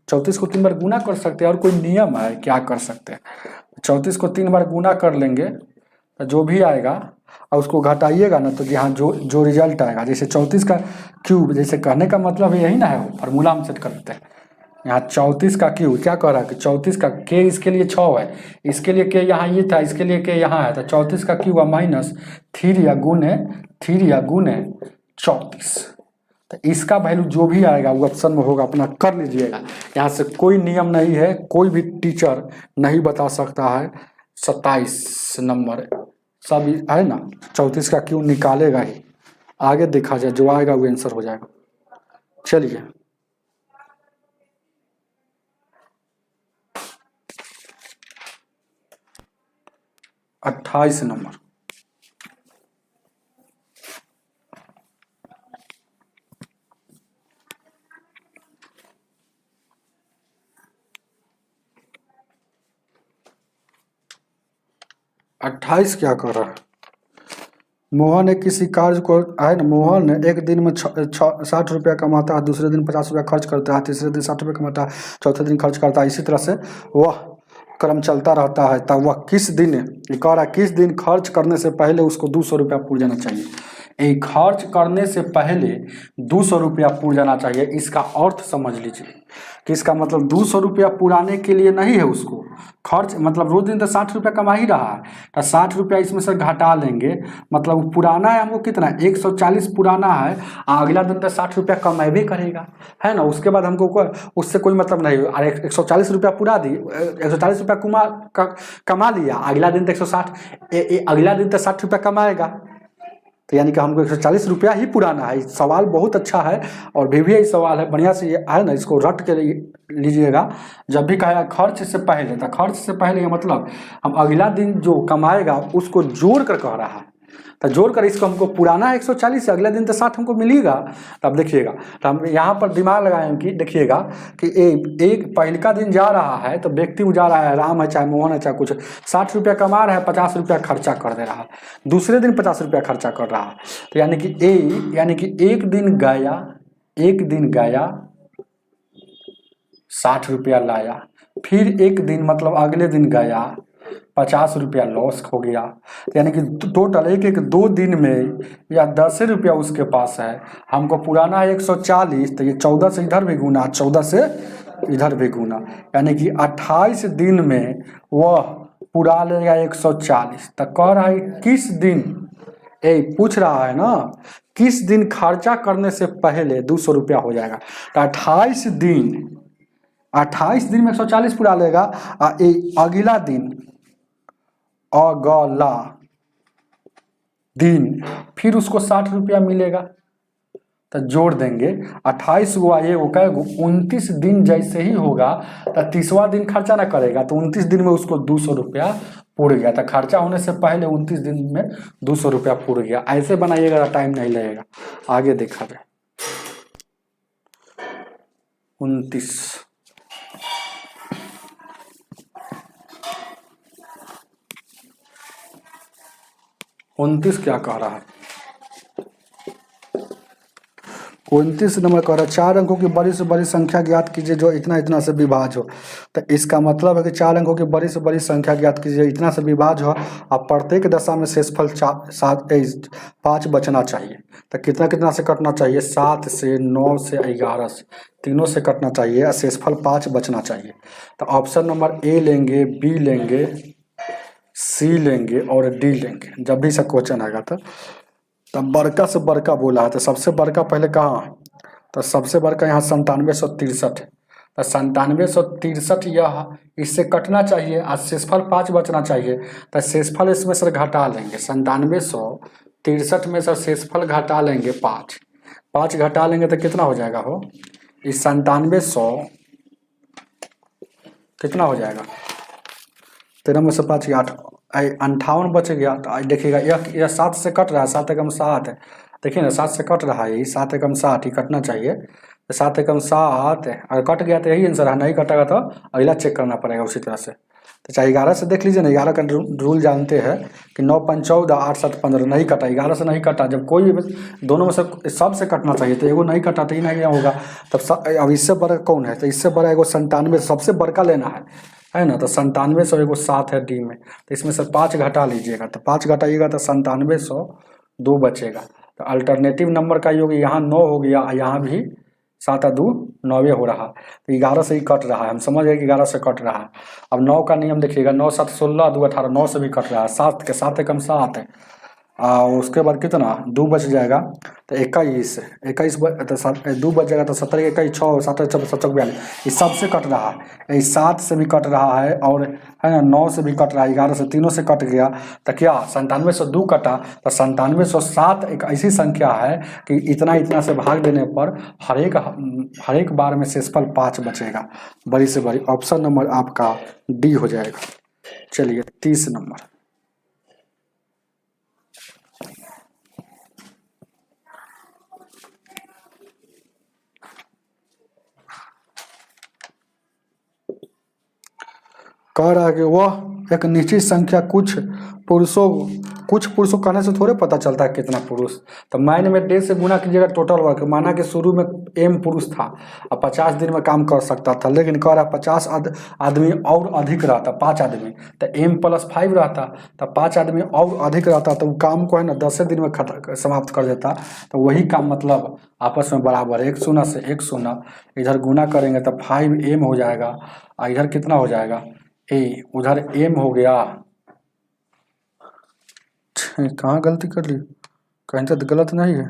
34 को 3 बार गुना कर सकते हैं, और कोई नियम है क्या कर सकते हैं। 34 को 3 बार गुना कर लेंगे तो जो भी आएगा और उसको घटाइएगा ना, तो यहाँ जो रिजल्ट आएगा, जैसे 34 का क्यूब, जैसे कहने का मतलब यही ना है, फार्मूला हम सेट कर देते हैं। यहाँ 34 का क्यूब क्या कह रहा है कि 34 का के इसके लिए 6 है, इसके लिए के यहाँ ये था, इसके लिए के यहाँ है, तो 34 का क्यूब माइनस 3 या गुने 34। तो इसका वैल्यू जो भी आएगा वो ऑप्शन में होगा, अपना कर लीजिएगा। यहाँ से कोई नियम नहीं है, कोई भी टीचर नहीं बता सकता है। 27 नंबर सब है ना, 34 का क्यूब निकालेगा ही, आगे देखा जाए, जो आएगा वो आंसर हो जाएगा। चलिए 28 नंबर, क्या कर रहा है। मोहन ने किसी कार्य को है ना, मोहन एक दिन में 60 रुपया कमाता है, दूसरे दिन 50 रुपया खर्च करता है, तीसरे दिन 60 रुपया कमाता है, चौथे दिन खर्च करता है, इसी तरह से वह क्रम चलता रहता है। तब वह किस दिन, कह रहा है किस दिन खर्च करने से पहले उसको 200 रुपया पूर जाना चाहिए। एक खर्च करने से पहले 200 रुपया पूर जाना चाहिए, इसका अर्थ समझ लीजिए कि इसका मतलब 200 रुपया पुराने के लिए नहीं है उसको खर्च, मतलब रोज दिन तो 60 रुपया कमा ही रहा है, तो 60 रुपया इसमें से घटा लेंगे, मतलब पुराना है हमको कितना 140 पुराना है, अगला दिन तो 60 रुपया कमेबे करेगा, है ना। उसके बाद हमको उससे कोई मतलब नहीं, अरे 140 रुपया पूरा दी, 140 रुपया कमा लिया, अगला दिन तो 160, अगला दिन तो 60 रुपया कमाएगा, तो यानी कि हमको 140 रुपया ही पुराना है। सवाल बहुत अच्छा है और भी सवाल है, बढ़िया से ये है ना, इसको रट के लीजिएगा। जब भी कहेगा खर्च से पहले, तो खर्च से पहले मतलब हम अगला दिन जो कमाएगा उसको जोड़ कर कह रहा है, तो जोड़ कर इसको हमको पुराना 140 अगले दिन तो 60 हमको मिलेगा। तब देखिएगा, तो हम यहाँ पर दिमाग लगाएंगे कि देखिएगा कि एक पहले का दिन जा रहा है, तो व्यक्ति जा रहा है, राम है चाहे मोहन है चाहे कुछ, 60 रुपया कमा रहा है, 50 रुपया खर्चा कर दे रहा है, दूसरे दिन 50 रुपया खर्चा कर रहा है, तो यानी कि एक दिन गया 60 रुपया लाया, फिर एक दिन मतलब अगले दिन गया 50 रुपया लॉस हो गया, यानी कि टोटल एक 2 दिन में या 10 रुपया उसके पास है। हमको पुराना है 140, तो ये 14 से इधर भी गुना, 14 से इधर भी गुना, यानी कि 28 दिन में वह पूरा लेगा 140। तो कह रहा है किस दिन, पूछ रहा है ना किस दिन खर्चा करने से पहले 200 रुपया हो जाएगा। तो 28 दिन में 140 पूरा लेगा, अगला दिन अगला दिन, फिर उसको 60 रुपया मिलेगा। तो जोड़ देंगे 28 गुआ ये वो कहेगा 29 दिन जैसे ही होगा तो 30वां दिन खर्चा ना करेगा, तो 29 दिन में उसको 200 रुपया पुड़ गया। तो खर्चा होने से पहले 29 दिन में 200 रुपया पुड़ गया। ऐसे बनाइएगा, टाइम नहीं लगेगा। आगे देखा जाए 29 क्या कह रहा है? 29 नंबर कह रहा है 4 अंकों की बड़ी से बड़ी संख्या ज्ञात कीजिए जो इतना इतना से विभाज्य हो। तो इसका मतलब है कि 4 अंकों की बड़ी से बड़ी संख्या ज्ञात कीजिए इतना से विभाज्य हो, अब प्रत्येक दशा में शेषफल 5 बचना चाहिए। तो कितना कितना से कटना चाहिए? 7 से, 9 से, 11 से, तीनों से कटना चाहिए और शेषफल 5 बचना चाहिए। तो ऑप्शन नंबर ए लेंगे, बी लेंगे, सी लेंगे और डी लेंगे। जब भी से क्वेश्चन आएगा तब बड़का से बड़का बोला है, तो सबसे बड़का पहले कहाँ? तो सबसे बड़का यहाँ 9763 है। तो 9763 यह इससे कटना चाहिए और शेषफल 5 बचना चाहिए। तो शेषफल इसमें से घटा लेंगे, 9763 में से शेषफल घटा लेंगे 5 घटा लेंगे तो कितना हो जाएगा हो? इस 9700 कितना हो जाएगा? 13 में से 5 8 58 बच गया। तो देखिएगा यह 7 से कट रहा है, 7 एकम 7 है। देखिए ना 7 से कट रहा है, यही 7 एकम 7 ही कटना चाहिए। तो 7 एकम 7 अगर कट गया तो यही आंसर है, नहीं कटेगा तो अगला चेक करना पड़ेगा उसी तरह से। तो चाहे 11 से देख लीजिए ना, 11 का रूल जानते हैं कि 9 5 14 8 7 15 नहीं कटा, 11 से नहीं कटा। जब कोई भी दोनों में से सब से कटना चाहिए, तो एगो नहीं कटा तो ही नहीं होगा। तब अब इससे बड़ा कौन है? तो इससे बड़ा एगो 97 सबसे बड़का लेना है ना। तो 9700 एगो 7 है डी में, तो इसमें से 5 घटा लीजिएगा। तो 5 घटाइएगा तो 9700 2 बचेगा। तो अल्टरनेटिव नंबर का योग यहाँ 9 हो गया, यहाँ भी 7 2 9 हो रहा। तो 11 से ही कट रहा है, हम समझ गए कि 11 से कट रहा है। अब 9 का नियम देखिएगा, 9 7 16 2 18, 9 से भी कट रहा है। 7 के 7 एकम 7 है, उसके बाद कितना 2 बच जाएगा। तो 21 तो 2 बच जाएगा। तो 17 21 6 7 7 42 इस सब से कट रहा है, इस 7 से भी कट रहा है और है ना 9 से भी कट रहा है, 11 से, तीनों से कट गया। तो क्या 9702 कटा? तो 9707 एक ऐसी संख्या है कि इतना इतना से भाग देने पर हर एक बार में शेषफल 5 बचेगा। बड़ी से बड़ी ऑप्शन नंबर आपका डी हो जाएगा। चलिए 30 नंबर। कह रहा है कि वह एक निश्चित संख्या कुछ पुरुषों कहने से थोड़े पता चलता है कितना पुरुष। तो माइंड में डे से गुना कीजिएगा टोटल वर्क। माना कि शुरू में एम पुरुष था और 50 दिन में काम कर सकता था, लेकिन कह रहा 50 आदमी और अधिक रहता, 5 आदमी, तो एम प्लस 5 रहता, तो 5 आदमी और अधिक रहता, तो वो काम को है ना 10 दिन में समाप्त कर देता। तो वही काम मतलब आपस में बराबर 1 0 से 1 0 इधर गुना करेंगे तो 5m हो जाएगा और इधर कितना हो जाएगा ए, उधर एम हो गया। कहाँ गलती कर ली? कहीं तो गलत नहीं है।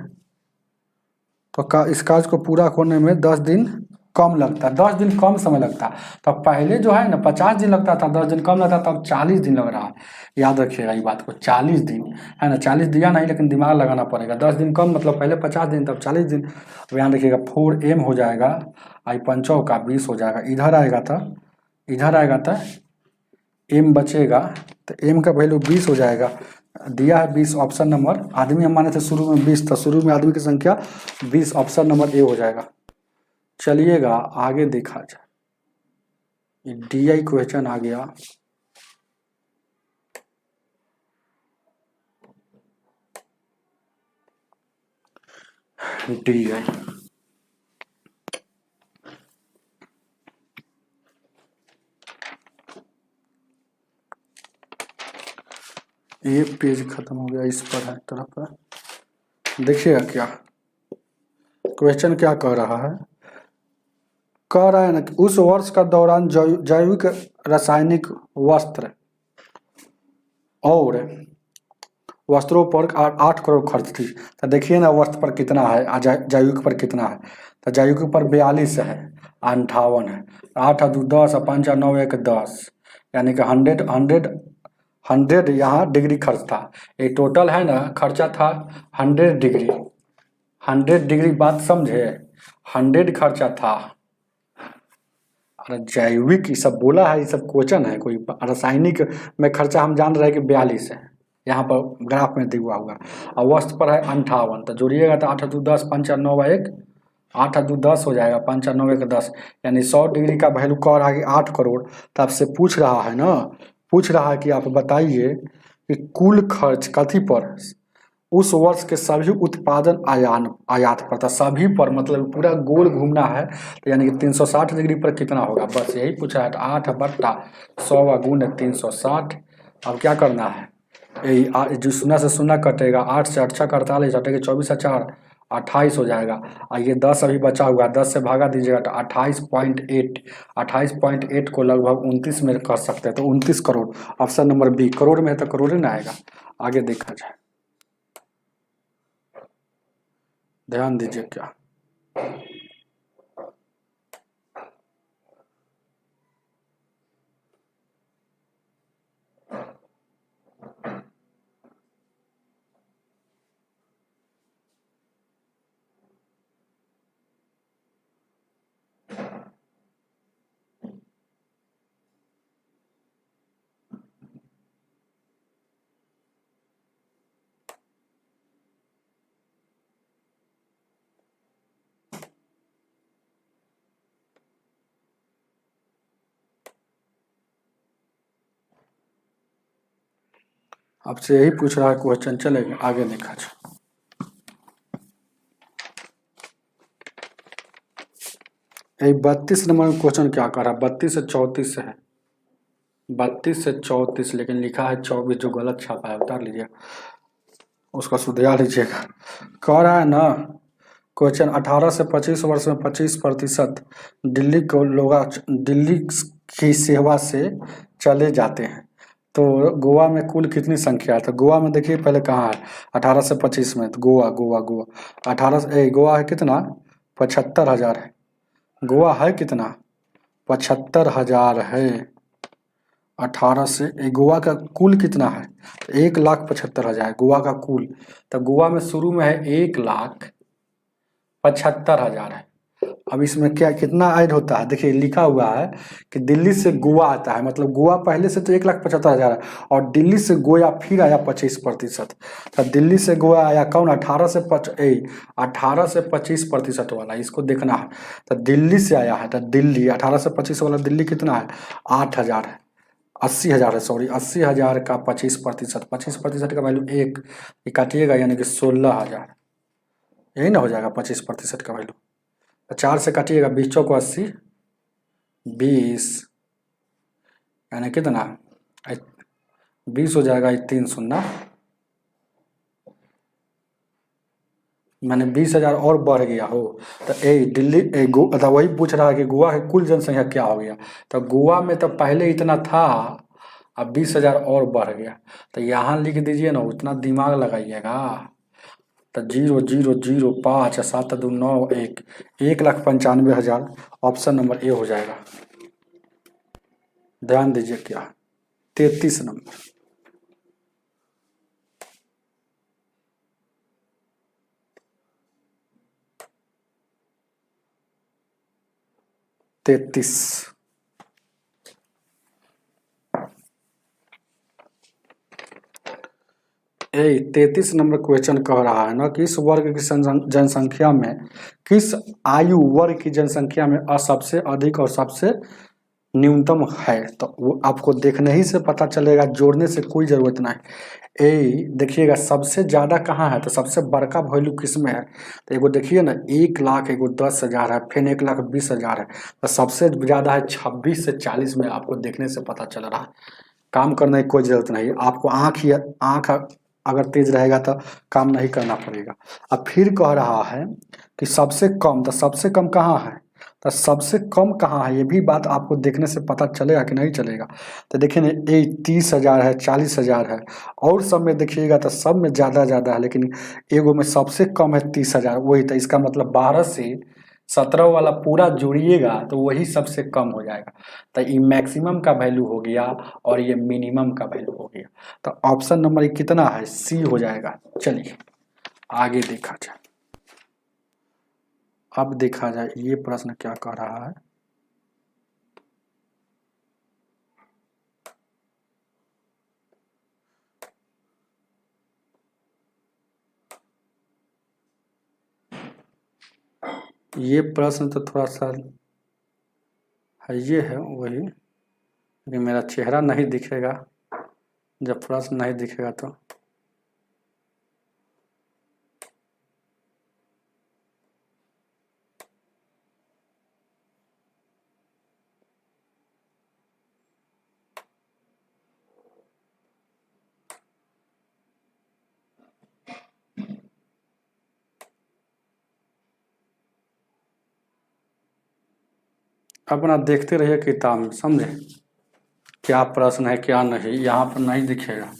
तो इस काज को पूरा होने में 10 दिन कम लगता है, 10 दिन कम समय लगता है। तो पहले जो है ना 50 दिन लगता था, 10 दिन कम लगता था, अब 40 दिन लग रहा है। याद रखिएगा ये बात को, 40 दिन है ना, 40 दिया नहीं लेकिन दिमाग लगाना पड़ेगा। 10 दिन कम मतलब पहले 50 दिन तब 40 दिन। अब यहाँ देखिएगा 4m हो जाएगा, आई 5 का 20 हो जाएगा। इधर आएगा था m बचेगा, तो m का वैल्यू 20 हो जाएगा। दिया है 20 ऑप्शन नंबर, आदमी हम माने थे शुरू में 20 था, शुरू में आदमी की संख्या 20, ऑप्शन नंबर ए हो जाएगा। चलिएगा आगे देखा जाए, DI क्वेश्चन आ गया। DI ये पेज खत्म हो गया, इस पर है तरफ पर देखिएगा क्या क्वेश्चन क्या कह रहा है। कह रहा है ना कि उस वर्ष का दौरान जैविक रासायनिक वस्त्र और वस्त्रों पर 8 करोड़ खर्च थी। तो देखिए ना वस्त्र पर कितना है, जैविक पर कितना है। तो जैविक पर 42 है, 58 है, 8 2 10 5 9 1 10, यानी कि 100 100 यहाँ डिग्री खर्च था, ये टोटल है ना खर्चा था 100 डिग्री, 100 डिग्री बात समझे, 100 खर्चा था। अरे जैविक ये सब बोला है, ये सब क्वेश्चन है, कोई रासायनिक में खर्चा हम जान रहे हैं कि 42 है, यहाँ पर ग्राफ में दिया होगा। और वस्तु पर है 58, तो जोड़िएगा तो 8 2 10 5 4 9 1, 8 2 10 हो जाएगा, 5 4 9 1 10, यानी 100 डिग्री का वैल्यू कह रहा है कि 8 करोड़। तो आपसे पूछ रहा है ना, पूछ रहा है कि आप बताइए कि कुल खर्च कथी पर, उस वर्ष के सभी उत्पादन आयात पर था, सभी पर मतलब पूरा गोल घूमना है, तो यानी कि 360 डिग्री पर कितना होगा, बस यही पूछा है। 8 बट्टा 100 गुण 360। अब क्या करना है, यही जो 0 से 0 कटेगा, 8 से 8 48 हटेगा, 24 से 4 28 हो जाएगा। और ये 10 अभी बचा हुआ है, 10 से भागा दीजिएगा तो 28.8, 28.8 को लगभग 29 में कर सकते हैं, तो 29 crore. Option number B, crore में है तो करोड़ ही ना आएगा। आगे देखा जाए, ध्यान दीजिए क्या, आपसे यही पूछ रहा है क्वेश्चन, चलेगा आगे देखा जाए। यही 32 नंबर में क्वेश्चन क्या कर रहा है, 32 से 34 है, 32 से 34, लेकिन लिखा है 24, जो गलत छापा है उतार लीजिए, उसका सुधार लीजिएगा। कह रहा है ना क्वेश्चन, 18 से 25 वर्ष में 25% दिल्ली को लोग दिल्ली की सेवा से चले जाते हैं, तो गोवा में कुल कितनी संख्या है। तो गोवा में देखिए पहले कहाँ है, 18 से 25 में, तो गोवा गोवा गोवा 18 गोवा है कितना, 75,000 है। गोवा है कितना, 75,000 है। 18 से गोवा का कुल कितना है, 1,75,000 गोवा का कुल। तो गोवा में शुरू में है 1,75,000 है। अब इसमें क्या कितना ऐड होता है, देखिए लिखा हुआ है कि दिल्ली से गोवा आता है, मतलब गोवा पहले से तो 1,75,000 है, और दिल्ली से गोवा फिर आया 25%। तो दिल्ली से गोवा आया कौन, 18 से 25% वाला, इसको देखना है। तो दिल्ली से आया है, तो दिल्ली 18 से 25 वाला दिल्ली कितना है, 8,000 है, 80,000 है, सॉरी 80,000 का 25%, 25% का वैल्यू 1 काटिएगा यानी कि 16,000, यही ना हो जाएगा 25% का वैल्यू। 4 से काटिएगा 20 चौको 80, 20 यानी कितना 20 हो जाएगा, 3 शून्य, मैंने 20,000 और बढ़ गया हो। तो दिल्ली तो वही पूछ रहा है कि गोवा की कुल जनसंख्या क्या हो गया। तो गोवा में तो पहले इतना था, अब 20,000 और बढ़ गया, तो यहाँ लिख दीजिए ना, उतना दिमाग लगाइएगा। तो 0,0,0,5 7 2 9 1, 1,95,000, ऑप्शन नंबर ए हो जाएगा। ध्यान दीजिए क्या, 33 नंबर, तैतीस। 33 नंबर क्वेश्चन कह रहा है ना कि इस वर्ग की जनसंख्या में, किस आयु वर्ग की जनसंख्या में सबसे अधिक और सबसे न्यूनतम है। तो वो आपको देखने ही से पता चलेगा, जोड़ने से कोई जरूरत नहीं। देखिएगा सबसे ज्यादा कहाँ है, तो सबसे बड़का वैल्यू किस में है। तो एगो देखिए ना 1,00,000, एगो 10,000 है, फिर 1,20,000 है, तो सबसे ज्यादा है 26 से 40 में, आपको देखने से पता चल रहा है। काम करने की कोई जरूरत नहीं, आपको आँख अगर तेज रहेगा तो काम नहीं करना पड़ेगा। अब फिर कह रहा है कि सबसे कम, तो सबसे कम कहाँ है, तो सबसे कम कहाँ है, ये भी बात आपको देखने से पता चलेगा कि नहीं चलेगा। तो देखिए ना 30,000 है, 40,000 है, और सब में देखिएगा तो सब में ज़्यादा है, लेकिन एगो में सबसे कम है 30,000, वही। तो इसका मतलब 12 से 17 वाला पूरा जोड़िएगा तो वही सबसे कम हो जाएगा। तो ये मैक्सिमम का वैल्यू हो गया और ये मिनिमम का वैल्यू हो गया। तो ऑप्शन नंबर कितना है, सी हो जाएगा। चलिए आगे देखा जाए। अब देखा जाए ये प्रश्न क्या कह रहा है। ये प्रश्न तो थोड़ा सा है, ये है वही, लेकिन मेरा चेहरा नहीं दिखेगा जब प्रश्न नहीं दिखेगा तो। अपना देखते रहिए किताब में, समझे क्या प्रश्न है क्या नहीं, यहाँ पर नहीं दिखेगा।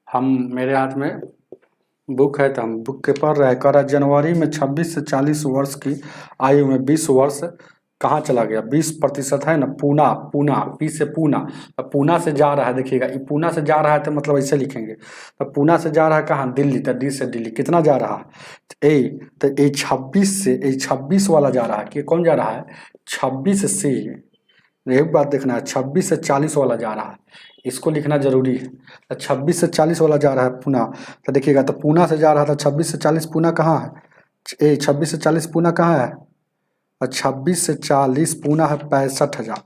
हम मेरे हाथ में बुक है तो हम बुक के पढ़ रहे हैं। कह रहा जनवरी में 26 से 40 वर्ष की आयु में 20 वर्ष कहाँ चला गया, 20% है ना, पूना, पूना, पी से पूना, तो पूना से जा रहा है, देखिएगा ये पूना से जा रहा है तो मतलब ऐसे लिखेंगे, तो पूना से जा रहा है कहाँ, दिल्ली, तो डी से दिल्ली कितना जा रहा है, ए, तो ए 26 से, ए 26 वाला जा रहा है, कि कौन जा रहा है, 26 से, एक बात देखना है, 26 से 40 वाला जा रहा है, इसको लिखना जरूरी है। तो 26 से 40 वाला जा रहा है पूना, तो देखिएगा तो पूना से जा रहा था 26 से 40, पूना कहाँ है, ए 26 से 40 पूना कहाँ है, और 26 से 40 पूना है 65,000।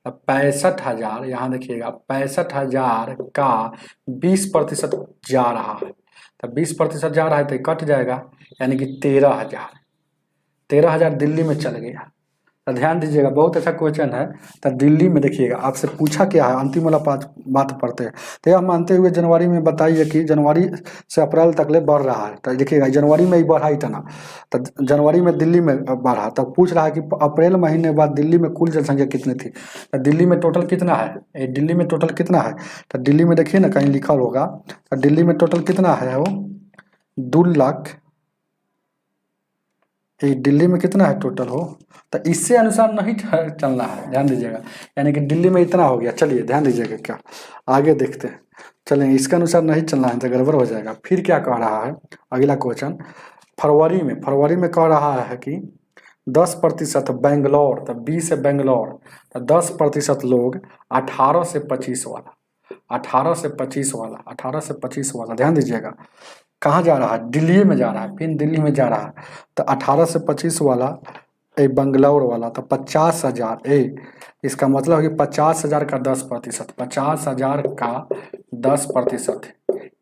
65,000 यहाँ देखिएगा, 65,000 का 20% जा रहा है, तो 20% जा रहा है तो कट जाएगा, यानी कि 13,000, 13,000 दिल्ली में चल गया। तो ध्यान दीजिएगा, बहुत अच्छा क्वेश्चन है। तो दिल्ली में देखिएगा आपसे पूछा क्या है, अंतिम वाला बात पढ़ते हैं। तो यह मानते हुए जनवरी में बताइए कि जनवरी से अप्रैल तक ले बढ़ रहा है, तो देखिएगा जनवरी में ही बढ़ा ही था ना, तो जनवरी में दिल्ली में बढ़ा, तो पूछ रहा है कि अप्रैल महीने बाद दिल्ली में कुल जनसंख्या कितनी थी, तो दिल्ली में टोटल कितना है, दिल्ली में टोटल कितना है, तो दिल्ली में देखिए ना कहीं लिखा होगा, तो दिल्ली में टोटल कितना है, वो 2 लाख, दिल्ली में कितना है टोटल हो, तो इससे अनुसार नहीं चलना है, ध्यान दीजिएगा, यानी कि दिल्ली में इतना हो गया। चलिए ध्यान दीजिएगा, क्या आगे देखते हैं, चलें इसके अनुसार नहीं चलना है तो गड़बड़ हो जाएगा। फिर क्या कह रहा है अगला क्वेश्चन, फरवरी में कह रहा है कि 10% बेंगलोर, तो बी से बेंगलोर, तो 10% लोग 18 से 25 वाला, 18 से 25 वाला, 18 से 25 वाला, ध्यान दीजिएगा कहाँ जा रहा है, दिल्ली में जा रहा है, फिर दिल्ली में जा रहा है, तो 18 से 25 वाला ए बंगलौर वाला, तो 50,000, ए इसका मतलब है कि 50,000 का 10%, 50,000 का 10%,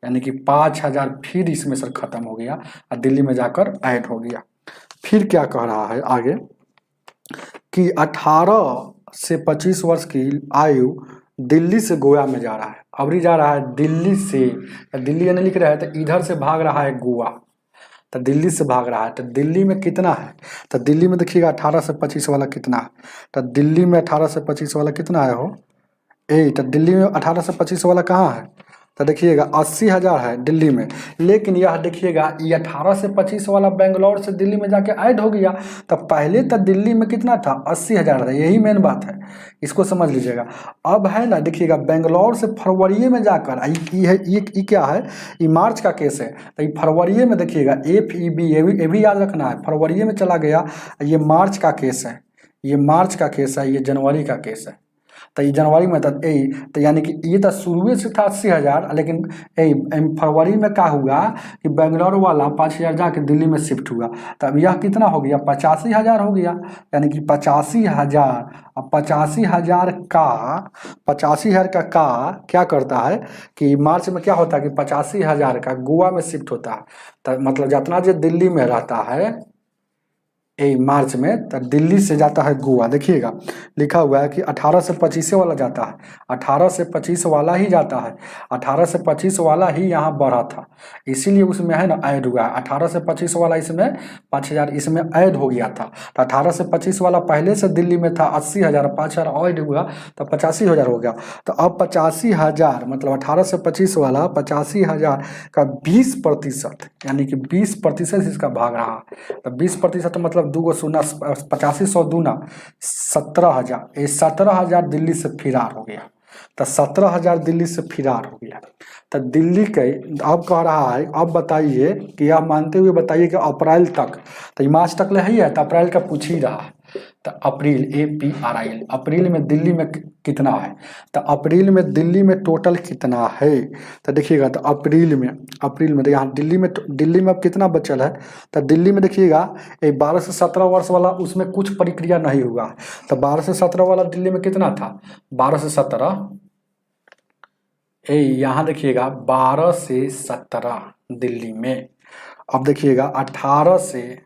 यानी कि 5,000 फिर इसमें से खत्म हो गया और दिल्ली में जाकर ऐड हो गया। फिर क्या कह रहा है आगे कि 18 से 25 वर्ष की आयु दिल्ली से गोवा में जा रहा है, अबरी जा रहा है दिल्ली से, दिल्ली यानी लिख रहा है तो इधर से भाग रहा है गोवा, तो दिल्ली से भाग रहा है, तो दिल्ली में कितना है, तो दिल्ली में देखिएगा 18 से 25 वाला कितना है, तो दिल्ली में 18 से 25 वाला कितना है हो, ए, तो दिल्ली में 18 से 25 वाला कहाँ है, तो देखिएगा 80,000 है दिल्ली में, लेकिन यह देखिएगा ये 18 से 25 वाला बेंगलोर से दिल्ली में जाके ऐड हो गया, तो पहले तक दिल्ली में कितना था, 80,000 था, यही मेन बात है, इसको समझ लीजिएगा। अब है ना देखिएगा बेंगलोर से फरवरी में जाकर ये क्या है, ये मार्च का केस है, तो ये फरवरी में देखिएगा FEB, ये भी याद रखना है, फरवरी में चला गया, ये मार्च का केस है, ये मार्च का केस है, ये जनवरी का केस है, तो ये जनवरी में था तो यानी कि ये तो शुरू से था 80,000, लेकिन फरवरी में क्या हुआ कि बेंगलोर वाला 5,000 जाके दिल्ली में शिफ्ट हुआ, तब यह कितना हो गया, 85,000 हो गया, यानी कि 85,000, अब 85,000 का क्या करता है कि मार्च में क्या होता है कि 85,000 का गोवा में शिफ्ट होता है, तो मतलब जितना जो दिल्ली में रहता है मार्च में, तो दिल्ली से जाता है गोवा। देखिएगा लिखा हुआ है कि 18 से 25 वाला जाता है, 18 से 25 वाला ही जाता है, 18 से 25 वाला ही यहाँ बढ़ा था, इसीलिए उसमें है ना ऐड हुआ है। 18 से 25 वाला इसमें 5000 इसमें ऐड हो गया था, तो 18 से 25 वाला पहले से दिल्ली में था 80,000, 5000 ऐड हुआ तो 85,000 हो गया। तो अब 85,000 मतलब 18 से 25 वाला 85,000 का 20%, यानी कि 20% इसका भाग रहा है। तो 20% मतलब 2 शून्य 85 100 दूना 17,000, ये 17,000 दिल्ली से फिरार हो गया। तो 17,000 दिल्ली से फिरार हो गया। तो दिल्ली के अब कह रहा है, अब बताइए कि आप मानते हुए बताइए कि अप्रैल तक, तो मार्च तक ले है तो अप्रैल का पूछ ही रहा है। तो अप्रैल APRIL, अप्रैल में दिल्ली में कितना है, तो अप्रैल में दिल्ली में टोटल कितना है, तो देखिएगा तो अप्रैल में तो यहाँ दिल्ली में अब कितना बचल है, तो दिल्ली में देखिएगा 12 से 17 वर्ष वाला उसमें कुछ प्रक्रिया नहीं हुआ। तो 12 से 17 वाला दिल्ली में कितना था, 12 से 17 यहाँ देखिएगा 12 से 17 दिल्ली में। अब देखिएगा 18 से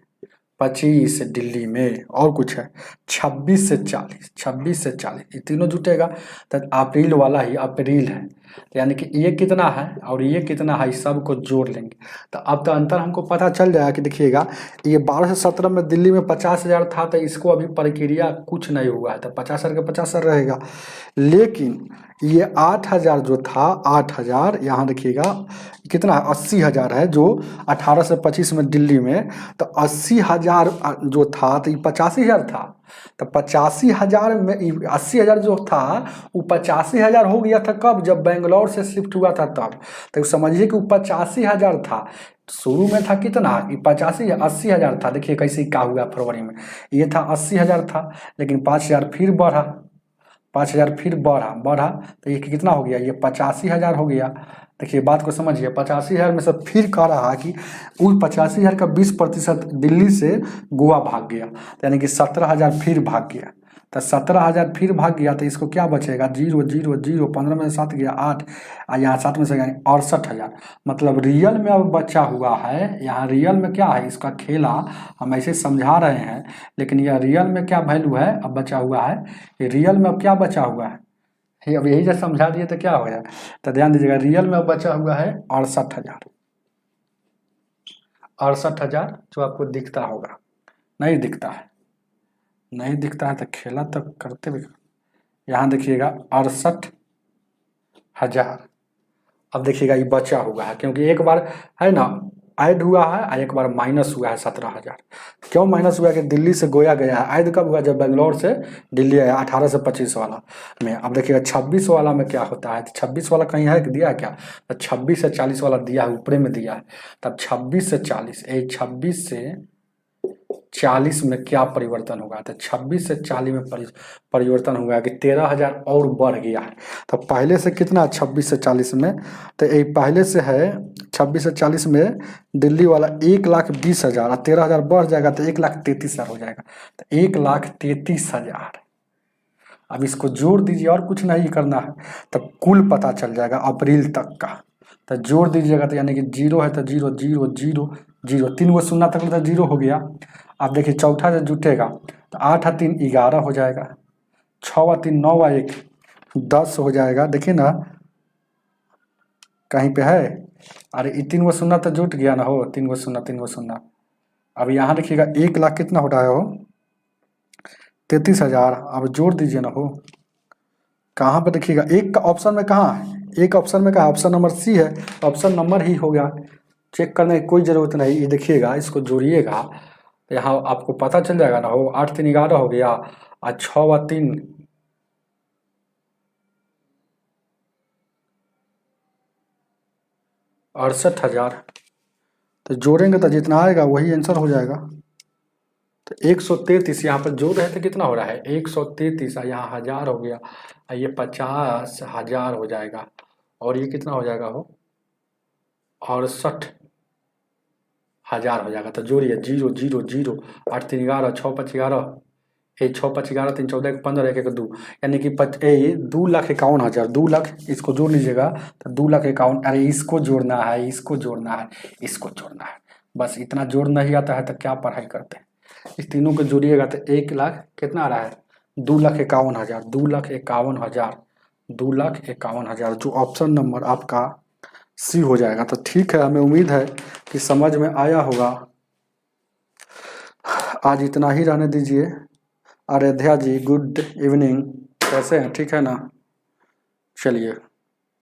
25 दिल्ली में, और कुछ है 26 से 40 ये तीनों जुटेगा तो अप्रैल वाला ही अप्रैल है। तो यानी कि ये कितना है और ये कितना है, इस सब को जोड़ लेंगे तो अब तो अंतर हमको पता चल जाएगा कि देखिएगा ये 12 से 17 में दिल्ली में 50,000 था, तो इसको अभी प्रक्रिया कुछ नहीं हुआ है, तो 50,000 का 50,000 रहेगा। लेकिन ये 8,000 जो था, 8,000 यहाँ देखिएगा कितना 80,000 है जो 18 से 25 में दिल्ली में, तो 80,000 जो था तो ये 85,000 था, तो 85,000 में 80,000 जो था वो 85,000 हो गया था कब, जब बेंगलोर से शिफ्ट हुआ था तब। तो समझिए कि वो 85,000 था, शुरू में था कितना, 80,000 था। देखिए कैसे क्या हुआ फरवरी में, ये था 80,000 था, लेकिन 5,000 फिर बढ़ा, 5,000 फिर बढ़ा तो ये कितना हो गया, ये 85,000 हो गया। देखिए बात को समझिए, 85,000 में से फिर कह रहा है कि उस 85,000 का 20% दिल्ली से गोवा भाग गया, यानी कि 17,000 फिर भाग गया। तो 17,000 फिर भाग गया तो इसको क्या बचेगा, 0 0 0, 15 में से 7 गया 8, और यहाँ 7 में से गया 68,000। मतलब रियल में अब बचा हुआ है, यहाँ रियल में क्या है, इसका खेला हम ऐसे समझा रहे हैं, लेकिन यह रियल में क्या वैल्यू है अब बचा हुआ है, ये रियल में अब क्या बचा हुआ है, ये अब यही जब समझा दिए तो क्या हो गया, तो ध्यान दीजिएगा रियल में अब बचा हुआ है 68,000, 68,000 जो आपको दिखता होगा, नहीं दिखता है, नहीं दिखता है तो खेला तो करते भी। यहाँ देखिएगा 68,000, अब देखिएगा ये बचा हुआ है, क्योंकि एक बार है ना ऐड हुआ है और एक बार माइनस हुआ है 17,000। क्यों माइनस हुआ कि दिल्ली से गोया गया है, ऐड कब हुआ, जब बेंगलोर से दिल्ली आया 18 से 25 वाला में। अब देखिएगा 26 वाला में क्या होता है, तो 26 वाला कहीं है कि दिया है क्या, तो 26 से 40 वाला दिया है, ऊपरे में दिया है। तब 26 से 40, 26 से 40 में क्या परिवर्तन होगा, तो 26 से 40 में परिवर्तन हुआ कि 13,000 और बढ़ गया है। तो पहले से कितना 26 से 40 में, तो ये पहले से है 26 से 40 में दिल्ली वाला 1,20,000 और 13,000 बढ़ जाएगा तो 1,33,000 हो जाएगा, तो 1,33,000। अब इसको जोड़ दीजिए, और कुछ नहीं करना है, तब कुल पता चल जाएगा अप्रैल तक का। तो जोड़ दीजिएगा तो यानी कि 0 है तो 0 0 0 0, 3 गो शून्य तक तो 0 हो गया। अब देखिए चौथा से जुटेगा तो 8 और 3 11 हो जाएगा, 6 और 3 9 और 1 10 हो जाएगा। देखिए ना कहीं पे है, अरे 3 गो शून्य तो जुट गया ना हो, 3 गो शून्य 3 गो शून्य। अब यहाँ देखिएगा 1,00,000 कितना हो रहा है हो, 33,000। अब जोड़ दीजिए ना हो, कहाँ पर देखिएगा एक का ऑप्शन में कहाँ है, एक ऑप्शन में कहाँ, ऑप्शन नंबर सी है, ऑप्शन नंबर ही हो गया, चेक करने की कोई ज़रूरत नहीं। ये देखिएगा इसको जोड़िएगा तो यहाँ आपको पता चल जाएगा ना हो, 8 3 11 हो गया और 6 और 3 68,000। तो जोड़ेंगे तो जितना आएगा वही आंसर हो जाएगा। तो 133 यहाँ पर जोड़ रहे थे, कितना हो रहा है 133, यहाँ 1000 हो गया, ये 50,000 हो जाएगा, और ये कितना हो जाएगा हो 68,000 हो जाएगा। तो जोड़िए 0 0 0, 8 3 11, 6 5 11, 6 5 11 3 14 15 1 1 2, यानी कि 2,51,000, 2 लाख इसको जोड़ लीजिएगा तो 2,51,000। अरे इसको जोड़ना है, इसको जोड़ना है, इसको जोड़ना है, बस इतना जोड़ नहीं आता है तो क्या पढ़ाई करते हैं। इस तीनों को जोड़िएगा तो 1,00,000 कितना आ रहा है, 2,51,000, 2,51,000, 2,51,000, जो ऑप्शन नंबर आपका सी हो जाएगा। तो ठीक है, हमें उम्मीद है कि समझ में आया होगा। आज इतना ही रहने दीजिए। आराध्या जी गुड इवनिंग, कैसे हैं, ठीक है ना? चलिए।